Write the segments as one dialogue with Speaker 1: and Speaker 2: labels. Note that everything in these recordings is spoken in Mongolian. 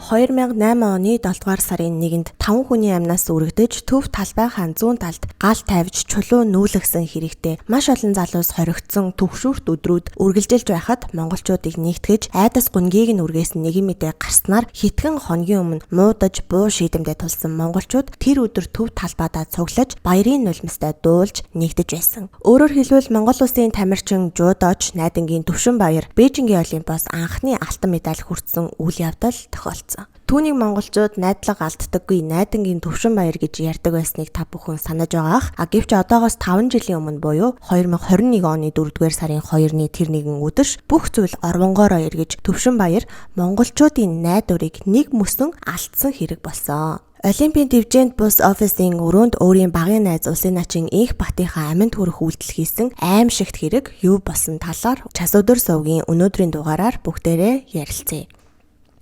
Speaker 1: 2008 оны 7 дугаар сарын 1-нд 5 хүний амнаас үрэгдэж төв талбай хаан зүүн талд гал тавьж чулуу нүүлгсэн хэрэгтээ маш олон залуус хоригдсон төгшүүрт өдрүүд үргэлжилж байхад монголчуудыг нэгтгэж айдас гунгийг нь үргээсэн нэгэн мэдээ гарснаар хэдхэн хоногийн өмнө муудаж буу шийдэмдээ тулсан монголчууд тэр өдөр төв талбайдаа цуглаж баярын нулимстай дуулж нэгдэж байсан. Өөрөөр хэлбэл Монгол улсын тамирчин жуудооч найдангийн Төвшин Баяр Бээжингийн Олимпиас анхны алтан медаль хүртсэн үйл явдал тохиолдсон. Түүнийг монголчууд найдлага алддаггүй найдангийн Төвшин Баяр гэж ярьдаг байсныг та бүхэн санаж байгаах. Гэвч одоогоос 5 жилийн өмнө буюу 2021 оны 4-р сарын 2-ны тэр нэгэн өдөрш бүх зүйл орвонгоороо эргэж Төвшин Баяр монголчуудын найдварыг нэг мөсөн алдсан хэрэг болсон. Олимпийн дивжээнд бус офисын өрөөнд өөрийн багын найз улсын начин Инх Батынхаа аминд хүрэх үйлдэл хийсэн аимшигт хэрэг юу болсон талаар час өдөр сувгийн өнөөдрийн дугаараар бүгдээрээ ярилцъя.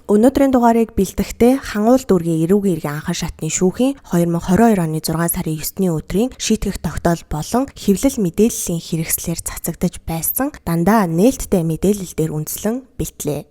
Speaker 1: Өнөөдрийн дугаарыг бэлтгэхдээ хангуул дүүргийн эрүүгийн иргэн анхан шатны шүүхийн 2022 оны 6 сарын 9-ний өдрийн шийтгэх тогтоол болон хэвлэл мэдээллийн хэрэгслээр цацагдж байсан дандаа нээлттэй мэдээлэл дээр үндэслэн бэлтлээ.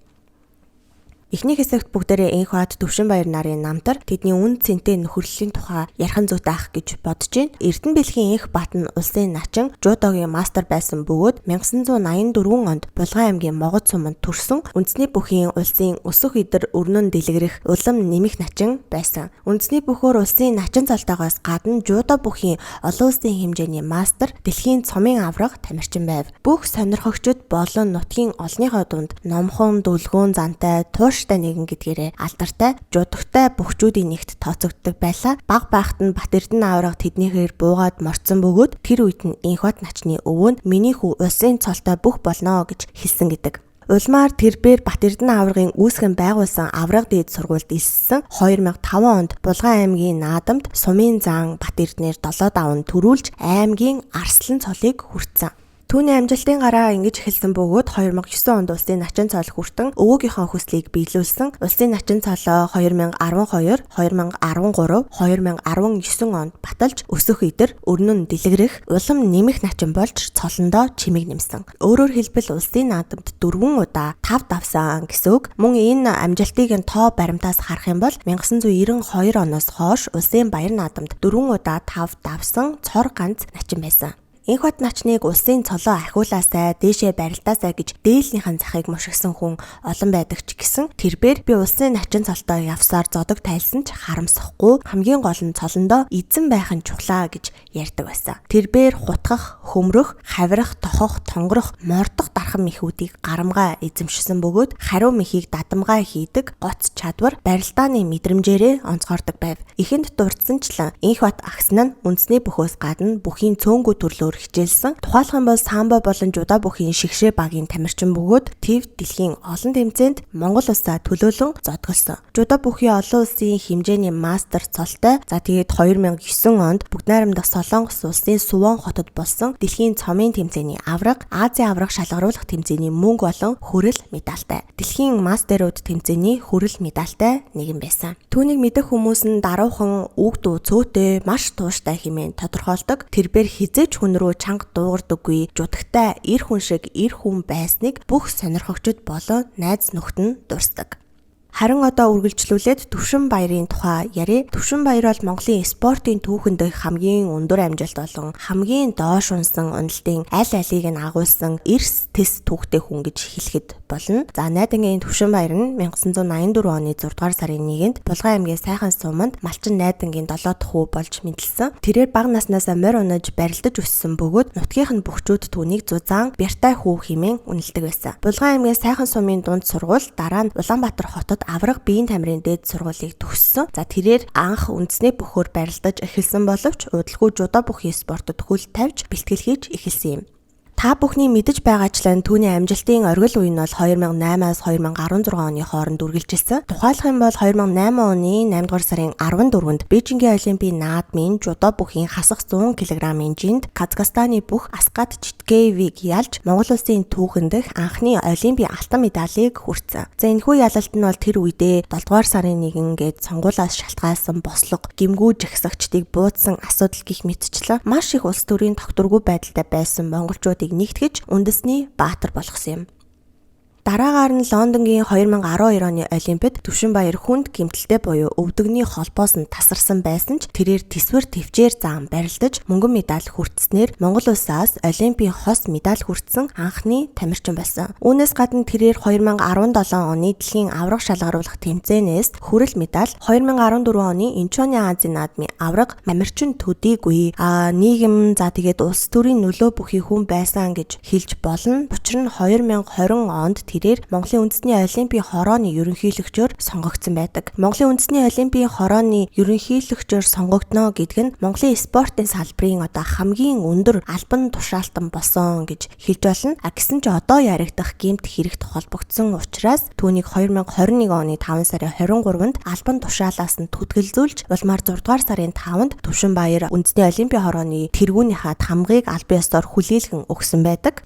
Speaker 1: Эхний хэсэгт бүгдээрээ Инх бат Төвшин Баяр нарын намтар тэдний үн цэнтэй нөхөрлөлийн тухай ярхан зүйтэй ах гэж бодож байна. Эрдэнэ бэлгийн Инх бат нь улсын начин жуудогийн мастер байсан бөгөөд 1984 онд Булган аймгийн Могод суманд төрсөн үндэсний бүхийн улсын өсөх идэр өрнөн дэлгэрэх улам нэмэх начин байсан. Үндэсний бүхөөр улсын начин цалтайгоос гадна жуудо бүхийн олон улсын хэмжээний мастер дэлхийн цомын авраг тамирчин байв. Бүх сонирхогчид болон нутгийн олонныхоо дунд номхон дүлгөөн зантай тууштай нэгэн гэдгээрээ алдартай жуудагтай бөхчүүдийн нэгт тооцогддог байлаа. Баг байхад нь Бат Эрдэнэ авраг тэднийхээр буугаад морцсон бөгөөд тэр үед нь Инх бат начны өвөө нь миний хүү улсын цолтой бүх болно гэж хэлсэн гэдэг. Улмаар тэрбээр Бат Эрдэнэ аврагын үүсгэн байгуулсан авраг дээд сургуульд элссэн 2005 онд Булган аймгийн наадамд сумын зан Бат Эрдэнээр 7 даван төрүүлж аймгийн Арслан цолыг хүртсэн. Түүний амжилтын гараа ингэж эхэлсэн бөгөөд 2009 онд улсын начин цол хүртэн өвөөгийнхөө хүслийг биелүүлсэн. Улсын начин цолоо 2012, 2013, 2019 онд баталж өсөх идэр өрнөн дэлгэрэх улам нэмэх начин болж цолондоо чимэг нэмсэн. Өөрөөр хэлбэл улсын наадамд 4 удаа 5 давсан гэсэн үг. Мөн энэ амжилтыг нь тоо баримтаас харах юм бол 1992 оноос хойш улсын баяр наадамд 4 удаа 5 давсан цор ганц начин байсан. Инх бат начныг улсын цолоо ахиулаасай, дээшээ барилдаасай гэж дээлнийхэн захыг мушигсан хүн олон байдаг ч гэсэн тэрбээр би улсын начин цолтой явсаар зодог тайлсан ч харамсахгүй хамгийн гол нь цолондоо эзэн байх нь чухлаа гэж ярьдаг байсан. Тэрбээр хутгах, хөмрөх, хавирах, тохох, тонгорох, мордох дархан мэхүүдийг гарамгаа эзэмшсэн бөгөөд хариу мэхийг дадамгаа хийдэг гоц чадвар барилдааны мэдрэмжээрээ онцгордог байв. Эхэнд дурдсанчлан Инх бат агсан нь үндэсний бөхөөс гадна бүхийн цөөнгүү төрлөөр хичээлсэн. Тухайлах юм бол самбо болон жуда бүхийн шигшээ багийн тамирчин бөгөөд ТИВ дэлхийн олон тэмцээнд Монгол улсаа төлөөлөн зодголсон. Жуда бүхийн олон улсын хэмжээний мастер цолтой. За тэгээд 2009 онд Бүгд найрамдах Солонгос улсын Сувон хотод болсон дэлхийн цомын тэмцээний авраг, Азийн авраг шалгаруулах тэмцээний мөнгө болон хүрэл медальтай. Дэлхийн мастерууд тэмцээний хүрэл медальтай нэгэн байсан. Түүнийг мэдэх хүмүүс нь даруухан үг дуу цөөтэй маш тууштай хэмээн тодорхойлдог. Тэрбээр хизээч хүн рүү чанга дуугардаггүй жудагтай эр хүн шиг эр хүн байсныг бүх сонирхогчид болон найз нөхд нь дурсдаг. Харин одоо үргэлжлүүлээд Төвшин Баярын тухай яриа. Төвшин Баяр бол Монголын спортын түүхэн дэх хамгийн өндөр амжилт болон хамгийн доош унсан уналтын аль алийг нь агуулсан эрс тэс түүхтэй хүн гэж хэлэхэд болно. За найдангийн Төвшин Баяр нь 1984 оны 6 дугаар сарын 1-нд Булган аймгийн Сайхан суманд малчин найдангийн 7 дахь хүү болж мэдлсэн. Тэрээр бага наснаасаа морь унаж барилдаж өссөн бөгөөд нутгийнх нь бөхчүүд түүнийг Зузаан Бяртай хүү хэмээн үнэлдэг байсан. Булган аймгийн Сайхан сумын дунд сургууль дараа нь Улаанбаатар хотод авраг биеийн тамирын дээд сургуулийг төгссөн. За тэрээр анх үндэсний бөхөөр барилдаж эхэлсэн боловч удалгүй жуда бүхий спортод хөл тавьж бэлтгэл хийж эхэлсэн юм. Та бүхний мэдэж байгаачлан түүний амжилтын оргил үе нь бол 2008-аас 2016 оны хооронд үргэлжилсэн. Тухайлах юм бол 2008 оны 8 дугаар сарын 14-нд Бээжингийн Олимпийн наадмын жудо бүхийн хасах 100 кг-ын жинд Казахстаны бүх Аскат Читкеевиг ялж Монгол улсын түүхэн дэх анхны Олимпийн алтан медалийг хүртсэн. За энэхүү ялалт нь бол тэр үедээ 7 дугаар сарын 1-нд сонгуулиас шалтгаалсан бослого, гимгүү жагсагчдыг буудсан асуудал гих мэтчлэн маш их улс төрийн тогтворгүй байдалтай байсан монголчууд нэгтгэж үндэсний баатар болгосон юм. Дараагаар нь Лондонгийн 2012 оны Олимпиад Төвшинбаяр хүнд гэмтэлтэй буюу өвдөгний холбоос нь тасарсан байсан ч тэрээр тэсвэр төвчээр зам барилдаж мөнгөн медаль хүртснээр Монгол улсаас Олимпийн хос медаль хүртсэн анхны тамирчин байсан. Үүнээс гадна тэрээр 2017 оны дэлхийн авраг шалгаруулах тэмцээнээс хүрэл медаль, 2014 оны Инчоны Азийн наадмын авраг тамирчин төдийгүй нийгэм тэгээд улс төрийн нөлөө бүхий хүн байсан гэж хэлж болно. Учир нь 2020 онд тэрээр Монголын үндэсний Олимпийн хорооны ерөнхийлөгчөөр сонгогдсон байдаг. Монголын үндэсний Олимпийн хорооны ерөнхийлөгчөөр сонгогдно гэдэг нь Монголын спортын салбарын хамгийн өндөр албан тушаалтан болсон гэж хэлж болно. Гэсэн ч одоо яригдах гэмт хэрэгт холбогдсон учраас түүнийг 2021 оны 5 сарын 23-нд албан тушаалаас нь түтгэлзүүлж улмаар 6 дугаар сарын 5-нд Төвшинбаяр үндэсний Олимпийн хорооны тэргүүнийхээ тамгыг албан ёсоор хүлээлгэн өгсөн байдаг.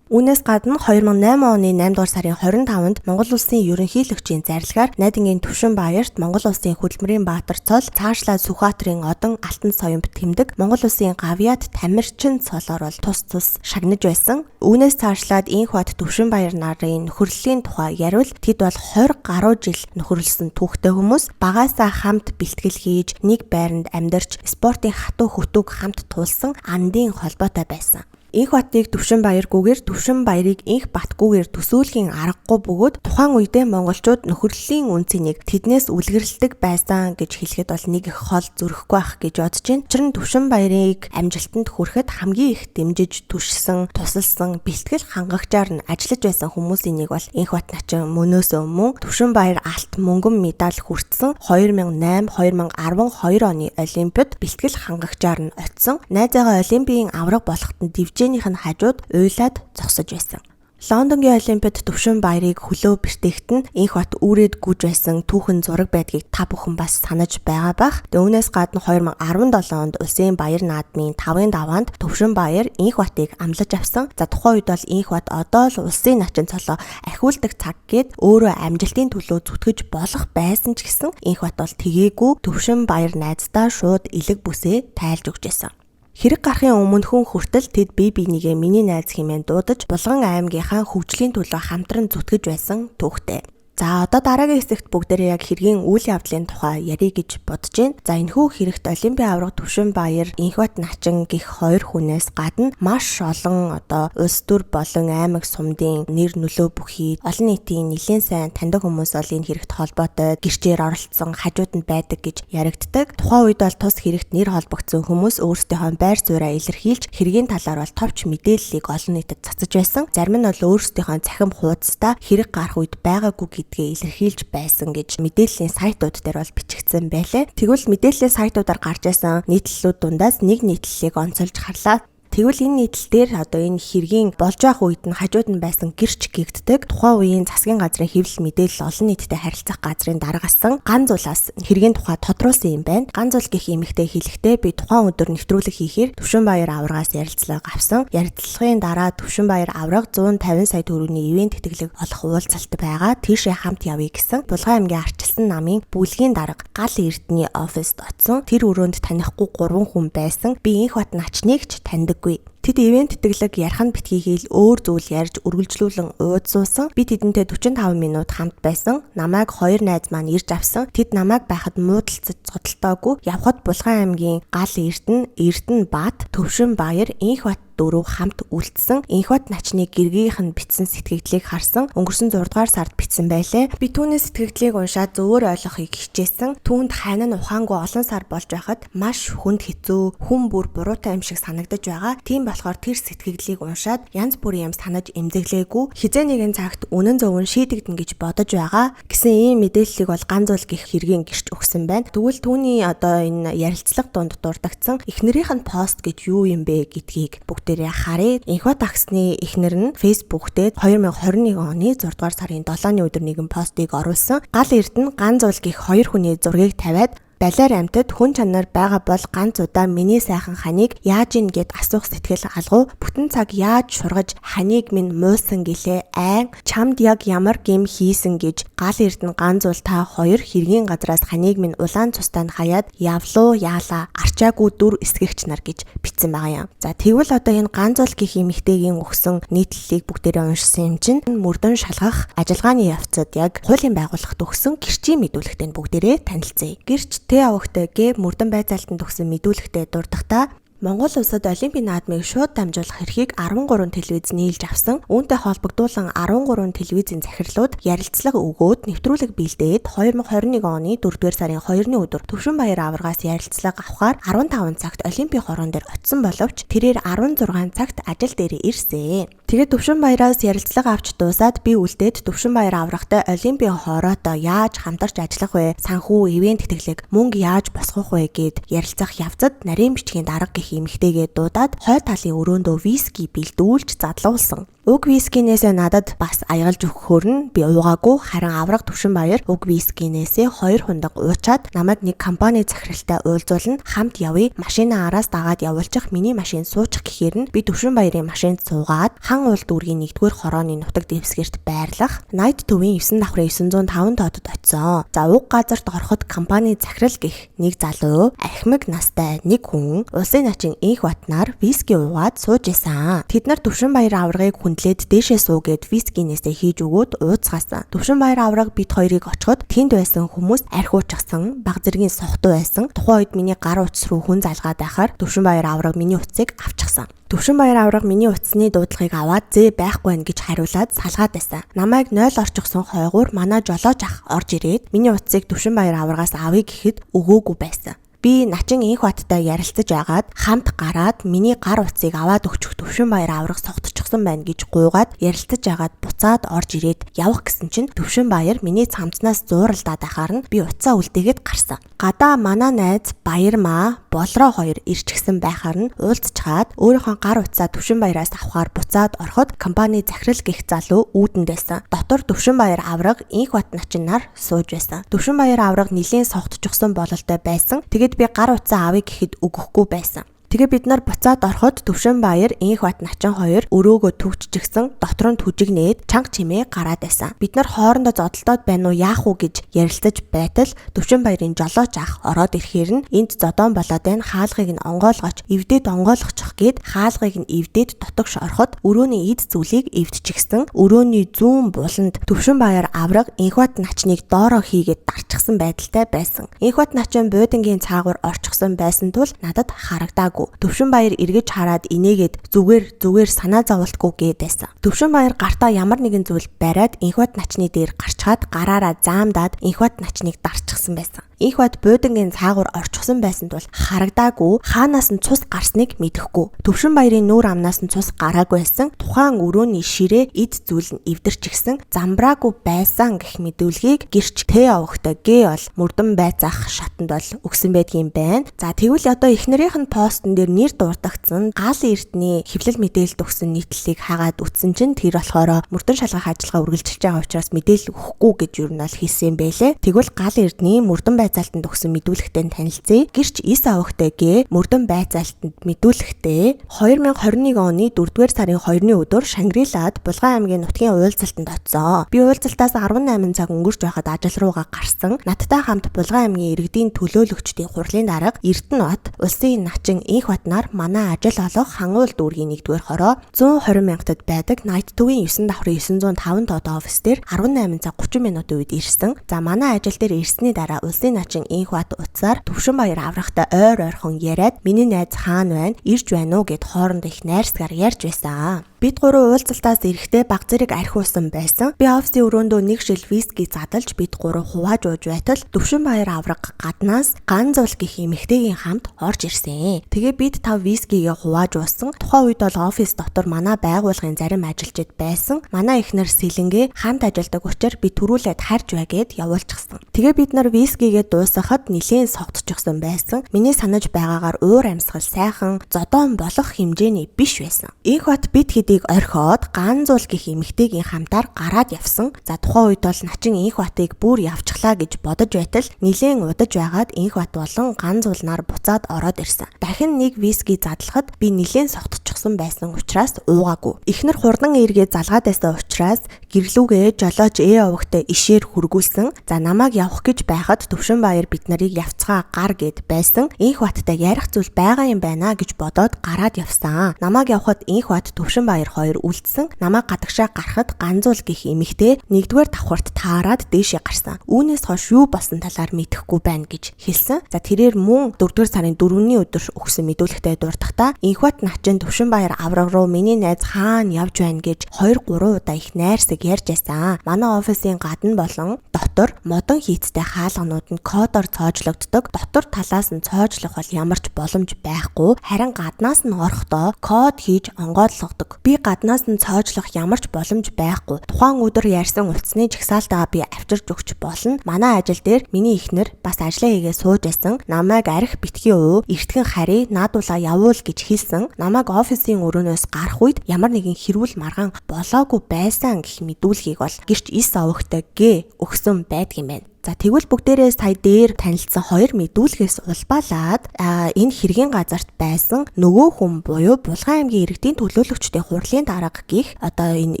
Speaker 1: Үүнээс гадна 2008 оны 8 дугаар сарын 25-нд Монгол улсын ерөнхийлөгчийн зарилгаар Найдангийн Төвшинбаярт Монгол улсын хөдөлмөрийн баатар цол Цаашлаа Сүхбаатарын Одон Алтан соёмд тэмдэг Монгол улсын Гавьяат тамирчин цолоор бол тус шагнаж байсан. Үүнээс цаашлаад инх бат Төвшинбаяр нарын нөхөрлөлийн тухай ярил тэд бол 20 гаруй жил нөхөрлсөн түүхтэй хүмүүс багаасаа хамт бэлтгэл хийж нэг байранд амьдарч спортын хатуу хөтөг хамт туулсан андын холбоотой байсан. Инх батыг Төвшинбаяргүйгээр Төвшинбаярыг инх батгүйгээр төсөөлхийн аргагүй бөгөөд тухайн үедээ монголчууд нөхөрлөлийн үнцнийг тэднээс үлгэрлдэг байсан гэж хэлэхэд бол нэг их хол зүрхэхгүй байх гэж бодож байна. Учир нь Төвшинбаярыг амжилтанд хүрэхэд хамгийн их дэмжиж түшсэн, тусалсан, бэлтгэл хангагчаар нь ажиллаж байсан хүмүүсийн нэг бол инх бат начин мөнөөс өмнө Төвшинбаяр алт мөнгөн медаль хүртсэн 2008, 2012 оны Олимпиад бэлтгэл хангагчаар нь очсон. Найзаагаа Олимпийн авраг болоход нь хэмжээнийх нь хажууд уйлаад зогсож байсан. Лондонгийн Олимпиад Төвшинбаярыг хөлөө бэртээхт нь инх бат үүрээд гүйж байсан түүхэн зураг байдгийг та бүхэн бас санаж байгаа бах. Үүнээс гадна 2017 онд улсын баяр наадмын 5-ын даваанд Төвшинбаяр инх батыг амлаж авсан. За тухайн үед бол инх бат одоо л улсын начин цолоо ахиулдаг цаг гээд өөрөө амжилтын төлөө зүтгэж болох байсан ч гэсэн инх бат бол тэгээгүй Төвшинбаяр найздаа шууд элэг бүсээ тайлж өгч байсан. Хэрэг гарахын өмнөхөн хүртэл тэд бие бинийгээ миний найз хэмээн дуудаж Булган аймгийнхаа хөгжлийн төлөө хамтран зүтгэж байсан түүхтэй. За одоо дараагийн хэсэгт бүгдээрээ яг хэргийн үйл явдлын тухай ярих гэж бодож байна. За энэхүү хэрэгт Олимпийн авраг Төвшинбаяр, инх бат начин гэх хоёр хүнээс гадна маш олон улс төр болон аймаг сумдын нэр нөлөө бүхий олон нийтийн нэлээд сайн таньдаг хүмүүс бол энэ хэрэгт холбоотой гэрчээр оролцсон хажууд нь байдаг гэж яригддаг. Тухайн үед бол тус хэрэгт нэр холбогдсон хүмүүс өөрсдийнхөө байр сууриа илэрхийлж хэргийн талаар бол товч мэдээллийг олон нийтэд цацаж байсан. Зарим нь бол өөрсдийнхөө цахим хуудастай хэрэг гарах үед байгаагүй гэдгээ илэрхийлж байсан гэж мэдээллийн сайтууд дээр бол бичигдсэн байлээ. Тэгвэл мэдээллийн сайтуудаар гарч байсан нийтлэлүүд дундаас нэг нийтлэлийг онцолж харлаа. Тэгвэл энэ нийтлэлээр энэ хэргийн болж байх үед нь хажууд нь байсан гэрч гэгддэг тухайн үеийн засгийн газрын хэвлэл мэдээлэл олон нийтэд харилцах газрын даргасан ганцуулаас хэргийн тухай тодруулсан юм байна. Ганцуул гэх эмэгтэй хэлэхдээ би тухайн өдөр нэвтрүүлэг хийхээр Төвшинбаяр аврагаас ярилцлага авсан. Ярилцлагын дараа Төвшинбаяр авраг 150 сая төгрөгийн ивент тэтгэлэг олох уулзалт байгаа. Тийшээ хамт явъя гэсэн. Булган аймгийн арчилсан намын бүлгийн дарга гал эрдэнэ оффист очсон. Тэр өрөөнд танихгүй 3 хүн байсан. Би инх бат начныг ч таньдаг. Тэд ивент тэтгэлэг ярих нь битгий хийл өөр зүйл ярьж үргэлжлүүлэн уудсуусан. Би тэдэнтэй 45 минут хамт байсан. Намайг хоёр найз маань ирж авсан. Тэд намайг байхад муудалцаж цодолтоогүй. Явхад Булган аймгийн гал Эрдэнэ Баат, Төвшинбаяр, инх бат дөрөв хамт үлдсэн. Инх бат начны гэргийнх нь бичсэн сэтгэгдлийг харсан. Өнгөрсөн 6 дугаар сард бичсэн байлээ. Би түүний сэтгэгдлийг уншаад зөвөр ойлгохыг хичээсэн. Түүнд хань нь ухаангүй олон сар болж байхад маш хүнд хэцүү, хүн бүр буруутай юм шиг санагдаж байгаа. Тийм болохоор тэр сэтгэгдлийг уншаад янз бүрийн юм санаж эмзэглээгүй. Хизээ нэгэн цагт үнэн зөвөн шийдэгдэн гэж бодож байгаа гэсэн ийм мэдээллийг бол ганцуул гих хэргийн гэрч өгсөн байна. Тэгвэл түүний энэ ярилцлага дунд дурдгдсан эхнэрийнх нь пост гэж юу юм бэ гэдгийг бүгдээрээ харъя. Инх бат агсны эхнэр нь Facebook дээр 2021 оны 6 дугаар сарын 7-ны өдөр нэгэн постыг оруулсан. Гал эрдэнэ ганцуул гих хоёр хүний зургийг тавиад Балиар амьтад хүн чанар байгаа бол ганц удаа миний сайхан ханыг яаж ийн гэд асуух сэтгэл алгуу бүтэн цаг яаж шургаж ханыг минь муусан гэлээ айн чамд яг ямар гим хийсэн гэж гал эрдэнэ ганц зул та хоёр хэргийн газраас ханыг минь улаан цустаа хаяад явлуу яалаа арчаагүй дүр эсгэгч нар гэж бичсэн байгаа юм. За тэгвэл одоо энэ ганц зул гэх эмэгтэйгийн өгсөн нийтлэлийг бүгдээрээ уншсан юм чинь мөрдөн шалгах ажиллагааны явцад яг хуулийн байгууллагт өгсөн гэрчийн мэдүүлэгтэй бүгдээрээ танилцъя. Гэрч Т авахтай гэ мөрдөн байцаалтанд өгсөн мэдүүлэгтээ дурдахдаа Монгол улсад Олимпийн наадмыг шууд дамжуулах эрхийг 13 телевиз нийлж авсан. Үүнтэй холбогдуулан 13 телевизийн захирлууд ярилцлага өгөөд нэвтрүүлэг бэлдээд 2021 оны 4-р сарын 2-ны өдөр Төвшинбаяр аваргаас ярилцлага авахаар 15 цагт Олимпийн хорон дээр очсон боловч тэрээр 16 цагт ажил дээрээ ирсэн. Тэгээд Төвшинбаяраас ярилцлага авч дуусаад би үлдээд Төвшинбаяр аврагтай Олимпийн хороотой яаж хамтарч ажиллах вэ? Санхүү, ивент тэтгэлэг, мөнгө яаж босгох вэ гэд ярилцах явцад нарийн бичгийн дарга гэх эмэгтэйгээ дуудаад хой талын өрөөндөө виски бэлдүүлж задлуулсан. Уг вискинээсээ надад бас аягалж өгөхөөр нь би уугаагүй харин авраг Төвшинбаяр уг вискинээсээ 2 хундаг уучаад намайг нэг компани захиралтай уулзуулна хамт явъя машина араас дагаад явуулчих миний машин суучих гэхээр нь би Төвшинбаярын машинд суугаад хан уул дүүргийн 1-р хорооны нутаг дэвсгэрт байрлах Найт төвийн 9 давхрын 905 тоодод очисон. За уг газарт ороход компани захирал гэх нэг залуу ахмиг настай нэг хүн улсын начин инх батнаар виски уугаад сууж исэн. Тэд нар Төвшинбаяр аврагыг хүндлээд дээшээ суугээд вискинээсээ хийж өгөөд ууцгаасан. Төвшинбаяр авраг бид хоёрыг очиход тэнд байсан хүмүүс архиучсан, баг зэргийн сохтуу байсан. Тухайн үед миний гар утас руу хүн залгаад байхаар Төвшинбаяр авраг миний утсыг авчихсан. Төвшинбаяр авраг миний утасны дуудлагыг аваад зээ байхгүй байна гэж хариулаад салгаад байсан. Намайг 0 орчихсон хойгуур манай жолооч ах орж ирээд миний утсыг Төвшинбаяр аврагаас авъя гэхэд өгөөгүй байсан. Би начин инх баттай ярилцаж агаад хамт гараад миний гар утсыг аваад өгчих Төвшинбаяр авраг согтчихсон байна гэж гуйгаад ярилцаж агаад буцаад орж ирээд явах гэсэн чинь Төвшинбаяр миний цамцнаас зууралдаад ахаар нь би утсаа үлдээгээд гарсан. Гадаа манай найз Баярмаа болроо хоёр ирчихсэн байхаар нь уулзчаад өөрийнхөө гар утсаа Төвшинбаяраас авахаар буцаад ороход компани захирал гих залуу үүдэнд байсан. Дотор Төвшинбаяр авраг инх бат начин нар сууж байсан. Төвшинбаяр авраг нилийн согтчихсон бололтой байсан. Тэгээд би гар утсаа авъя гэхэд өгөхгүй байсан. Тэгээ бид нар буцаад ороход Төвшинбаяр инх бат начин хоёр өрөөгөө төвччихсэн дотор нь түжигнээд чанга чимээ гараад байсан. Бид нар хоорондоо зодолдоод байна уу яах уу гэж ярилцаж байтал Төвшинбаярын жолооч ах ороод ирэхээр нь энд зодон болоод байна хаалгыг нь онгойлгоч эвдээд онгойлгочих гээд хаалгыг нь эвдээд дотогш ороход өрөөний эд зүйлийг эвдчихсэн. Өрөөний зүүн буланд Төвшинбаяр авраг инх бат начныг доороо хийгээд дарчихсан байдалтай байсан. Инх бат начин буудангийн цаагуур орчихсон байсан тул надад харагдаагүй. Төвшинбаяр эргэж хараад инээгээд зүгээр санаа зовлтгүй гэдээсэн. Төвшинбаяр гартаа ямар нэгэн зүйл бариад инх бат начны дээр гарчхаад гараараа заамдаад инх бат начныг дарчихсан байсан. Инх бат буудангийн цаагуур орчихсон байсан тул харагдаагүй хаанаас нь цус гарсныг мэдэхгүй. Төвшинбаярын нүүр амнаас нь цус гараагүй байсан. Тухайн өрөөний ширээ эд зүйл нь эвдэрчихсэн. Замбраагүй байсан гэх мэдүүлгийг гэрч Т авахтай Г бол мөрдөн байцаах шатанд бол өгсөн байдгийн байна. За тэгвэл одоо эхнэрийнх нь постн дээр нэр дурдгдсан гал эрдний хэвлэл мэдээлэлд өгсөн нийтлэлийг хагаад үтсэн чинь тэр болохоор мөрдөн шалгах ажиллагаа үргэлжилж байгаа учраас мэдээлэл өгөхгүй гэж юу нь бол хэлсэн байлээ. Тэгвэл гал эрдний мөрдөн байцаалтанд өгсөн мэдүүлэгтэй танилцъя. Гэрч Ис авахтай Г мөрдөн байцаалтанд мэдүүлэгтэй 2021 оны 4-р сарын 2-ны өдөр Шангрилад Булган аймгийн нутгийн уулзалтанд очсон. Би уулзалтаас 18 цаг өнгөрч байхад ажил руугаа гарсан. Надтай хамт Булган аймгийн иргэдийн төлөөлөгчдийн хурлын дарга Эрдэнэбат улсын начин инх батнаар манай ажил олох хангуул дүүргийн 1-р хороо 120 мянгатад байдаг Найт төвийн 9 давхрын 905 тоод офис дээр 18 цаг 30 минутын үед ирсэн. За манай ажил дээр ирсний дараа улсын начин инх бат утсаар Төвшинбаяр аврагтай ойрхон яриад миний найз хаана байна, ирж байна уу гэд хоорондоо их найрсгаар ярьж байсан. Бид гурван уулзалтаас ирэхдээ баг зэрэг архиусан байсан. Би офисын өрөөндөө нэг шил виски задалж бид гурав хувааж ууж байтал Төвшинбаяр авраг гаднаас ганц зул гэх эмэгтэйгийн хамт орж ирсэн. Тэгээ бид 5 вискигээ хувааж уусан. Тухайн үед бол офис дотор манай байгууллагын зарим ажилчид байсан. Манай эхнэр Сэлэнгээ хамт ажилладаг учраас би төрүүлээд харж байгээд явуулчихсан. Тэгээ бид нар вискигээ дуусгахад нилээн согтчихсон байсан. Миний санаж байгаагаар уур амьсгал сайхан зодоон болох хэмжээний биш байсан. Инх бат бид тэдийг орхиод Ганзуул гэх эмэгтэйгийн хамтаар гараад явсан. За тухайн үед бол начин Инх Батыг бүр явчихлаа гэж бодож байтал нилээн удаж байгаад Инх Бат болон Ганзуул нар буцаад ороод ирсэн. Дахин нэг виски задлахад би нилээн согтчихсон байсан учраас уугаагүй. Эхнэр хурдан эргээ залгаад байсан учраас гэрлүүгээ жолооч овогтой ишээр хүргүүлсэн. За намайг явах гэж байхад Төвшинбаяр бид нарыг явцгаа гар гэд байсан. Инх Баттай ярих зүйл байгаа юм байна гэж бодоод гараад явсан. Намайг явахад Инх Бат Төвшинбаяр хоёр үлдсэн. Намайг гадагшаа гарахад Ганзуул гэх эмэгтэй нэгдүгээр давхарт таарад дээшээ гарсан. Үүнээс хойш юу болсон талаар мэдэхгүй байна гэж хэлсэн. За тэрээр мөн 4-р сарын 4-ний өдөр өгсөн мэдүүлэгтээ дурдахдаа Инх Бат начин Төвшинбаяр авраг руу миний найз хаана явж байна гэж 2-3 удаа их найрсаг ярьж байсан. Манай офисын гадна болон дотор модон хийцтэй хаалганууд нь кодоор цоожлогддог. Дотор талаас нь цоожлох бол ямар ч боломж байхгүй. Харин гаднаас нь орохдоо код хийж онгойлгодог. Би гаднаас нь цоожлох ямар ч боломж байхгүй. Тухайн өдөр ярьсан утасны жагсаалтаа би авчирч өгч болно. Манай ажил дээр миний эхнэр бас ажлаа хийгээ сууж байсан. Намайг арх битгий уу, эртгэн харъя, наадуулаа явуул гэж хэлсэн. Намайг офисын өрөөнөөс гарах үед ямар нэгэн хэрүүл маргаан болоогүй байсан гэх мэдүүлгийг бол гэрч 9 овогтой өгсөн байдг юм байна. За тэгвэл бүгдээрээ сая дээр танилцсан хоёр мэдүүлгээс улбаалаад энэ хэргийн газарт байсан нөгөө хүн буюу Булган аймгийн иргэдийн төлөөлөгчдийн хурлын дарга гих одоо энэ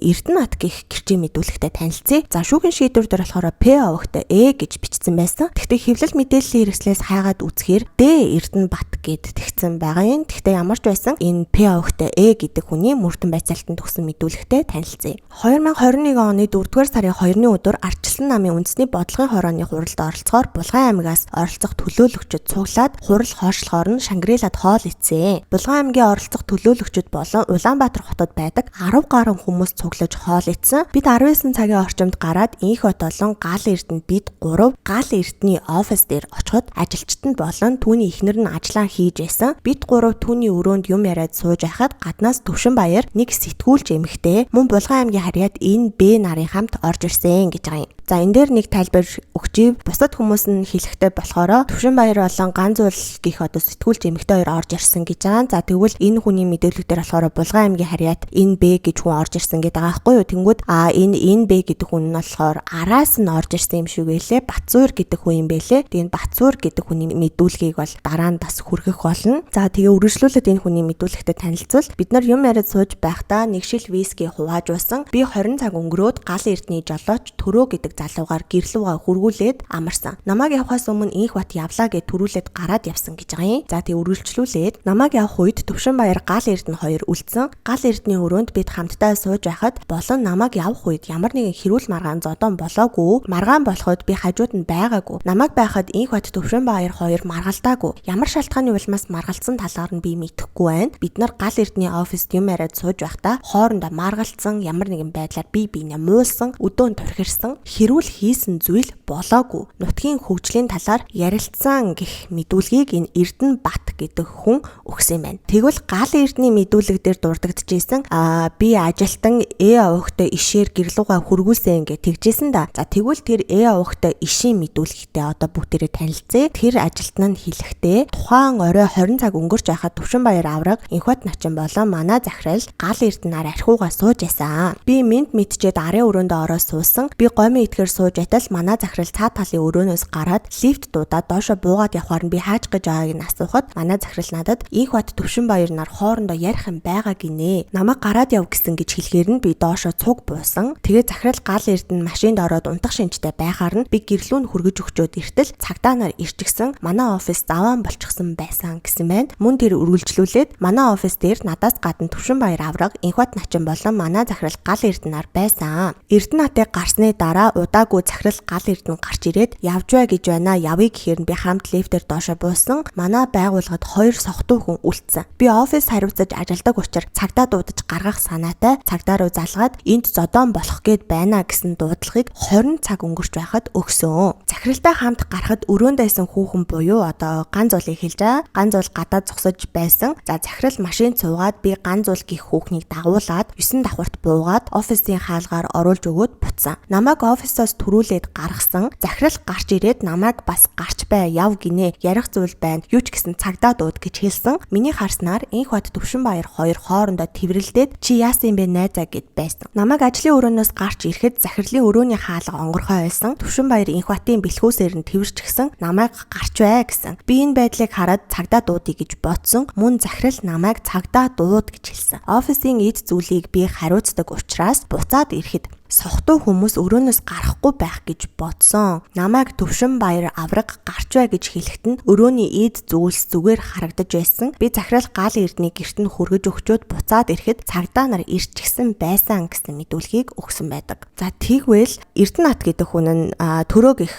Speaker 1: Эрдэнэт гих гэрчийн мэдүүлэгтэй танилцъя. За шүүхийн шийдвэр дээр болохоор П овогтой гэж бичсэн байсан. Тэгвэл хэвлэл мэдээллийн хэрэгслээс хайгаад үзэхээр Д Эрдэнэбат гэд тэгсэн байгаа юм. Тэгвэл ямар ч байсан энэ П овогтой гэдэг хүний мөрдөн байцаалтанд төгсөн мэдүүлэгтэй танилцъя. 2021 оны 4-р сарын 2-ны өдөр Ардчилсан намын үндэсний бодлогын хуралд оролцохоор Булган аймгаас оролцох төлөөлөгчид цуглаад хурал хоошлохоор нь Шангрилад хоол идсэн. Булган аймгийн оролцох төлөөлөгчид болон Улаанбаатар хотод байдаг 10 гаруй хүмүүс цуглаж хоол идсэн. Бид 19 цагийн орчимд гараад Инх Бат болон Гал Эрдэнэт бид 3 Гал Эрдэнэний офис дээр очиход ажилчтанд болон түүний эхнэр нь ажиллаа хийж байсан. Бид 3 түүний өрөөнд юм яриад сууж байхад гаднаас Төвшинбаяр нэг сэтгүүлч эмэгтэй мөн Булган аймгийн харьяат энэ Б нарын хамт орж ирсэн гэж байгаа юм. За энэ дээр нэг тайлбар өгчий. Бусад хүмүүс нь хэлэхдээ болохоор Төвшинбаяр болон Ганзуул гих одоо сэтгүүлч эмэгтэй хоёр орж ирсэн гэж байгаа. За тэгвэл энэ хүний мэдээлэл дээр болохоор Булган аймгийн харьяат энэ Б гэж хүн орж ирсэн гэдэг байгаа байхгүй юу. Тэнгүүд энэ Б гэдэг хүн нь болохоор араас нь орж ирсэн юм шиг байлээ. Батцуур гэдэг хүн юм байлээ. Тэгээд Батцуур гэдэг хүний мэдүүлгийг бол дараа нь бас хүргэх болно. За тэгээ үргэлжлүүлээд энэ хүний мэдүүлэгтэй танилцвал бид нар юм яриад сууж байхдаа нэг шил виски хуваажуулсан. Би 20 цаг өнгөрөөд Гал Эрдэнэний жолооч Төрөө гэдэг залуугаар гэрлүүгээ хургуулээд амарсан. Намайг явахаас өмнө Инх Бат явлаа гэж төрүүлээд гараад явсан гэж байгаа юм. За тэг үргэлжлүүлээд намайг явах үед Төвшинбаяр Гал Эрдэнэ хоёр үлдсэн. Гал Эрдэнэний өрөөнд бид хамтдаа сууж байхад болон намайг явах үед ямар нэгэн хэрүүл маргаан зодон болоогүй. Маргаан болоход би хажууд нь байгаагүй. Намайг байхад Инх Бат Төвшинбаяр хоёр маргалдаагүй. Ямар шалтгааны улмаас маргалцсан талаар нь би мэдэхгүй байна. Бид нар Гал Эрдэнэний оффист юм яриад сууж байхдаа хоорондоо маргалцсан ямар нэгэн байдлаар биенээ муулсан, өдөөн турхирсан хэрүүл хийсэн зүйл болоогүй. Нутгийн хөгжлийн талаар ярилцсан гэх мэдүүлгийг энэ Эрдэнэбат гэдэг хүн өгсөн юм байна. Тэгвэл Гал Эрдэнэний мэдүүлэг дээр дурддагдчихсэн би ажилтан овогтой ишээр гэрлүүгээ хургүүлсэн гэж тэгжсэн да. За тэгвэл тэр овогтой ишийн мэдүүлэгтэй одоо бүгдээрээ танилцъя. Тэр ажилтан нь хэлэхдээ тухайн орой 20 цаг өнгөрч байхад Төвшинбаяр авраг Инх Бат начин болон манай захирал Гал Эрдэнээр архиугаа сууж байсан. Би мэдчихэд арын өрөөндөө ороод суусан. Би гомын итгэр сууж байтал манай захирал цаа талын өрөөнөөс гараад лифт дуудаад доошо буугаад явахаар нь би хааж гэж байгааг нь асуухад манай захирал надад Инх Бат Төвшинбаяр нар хоорондоо ярих юм байгаа гинэ. Намайг гараад яв гэсэн гэж хэлэхээр нь би доошо цуг буусан. Тэгээ захирал Гал Эрдэнэ машинд ороод унтах шинжтэй байхаар нь би гэрлүүн хүргэж өгчөөд иртэл цагдаа нар ирчихсэн. Манай офис заваан болчихсон байсан гэсэн байна. Мөн тэр үргэлжлүүлээд манай офис дээр надаас гадна Төвшинбаяр авраг Инх Бат начин болон манай захирал Гал Эрдэнээр байсан. Эрдэнэтийг гарсны дараа удаагүй захирал Гал Эрдэнэ гарч ирээд явж бай гэж байна. Явъя гэхээр би хамт лифтээр доошо буусан. Манай байгууллагад 2 сохтуу хүн үлдсэн. Би офис хариуцаж ажилдаг учраас цагдаа дуудаж гаргах санаатай цагдаа руу залгаад энд зодон болох гээд байна гэсэн дуудлагыг 20 цаг өнгөрч байхад өгсөн. Захиралтай хамт гарахад өрөөндөөсөн хүүхэн буюу одоо Ганзуулыг хэлж байгаа. Ганзуул гадаад зогсож байсан. За захирал машин цуугаад би Ганзуул гих хүүхнийг дагуулад 9 давхарт буугаад офисын хаалгаар оруулж өгөөд буцсан. Намайг офисоос төрүүлээд гаргасан. Захирал гарч ирээд намайг бас гарч бай яв гинэ. Ярих зүйл байна. Юу ч гэсэн цаг цагдаа дууд гэж хэлсэн. Миний харснаар Энх бат Төвшинбаяр хоёр хоорондоо тэврэлдээд чи яасан юм бэ найзаа гэд байсан. Намайг ажлын өрөөнөөс гарч ирэхэд захирлын өрөөний хаалга онгорхой байсан. Төвшинбаяр Энх батын бэлхүүсээр нь тэвэрчгсэн намайг гарч бай гэсэн. Би энэ байдлыг хараад цагдаа дуудъя гэж бодсон. Мөн захирал намайг цагдаа дууд гэж хэлсэн. Офисын эд зүйлийг би хариуцдаг учраас буцаад ирэхэд сохтуу хүмүүс өрөөнөөс гарахгүй байх гэж бодсон. Намайг Төвшинбаяр авраг гарч бай гэж хэлэхэд нь өрөөний эд зүйлс зүгээр харагдаж байсан. Би захирал гал эрдний гэрт нь хүргэж өгчөөд буцаад ирэхэд цагдаа нар ирчихсэн байсан гэсэн мэдүүлгийг өгсөн байдаг. За тэгвэл Эрдэнэт гэдэг хүн нь төрөөг их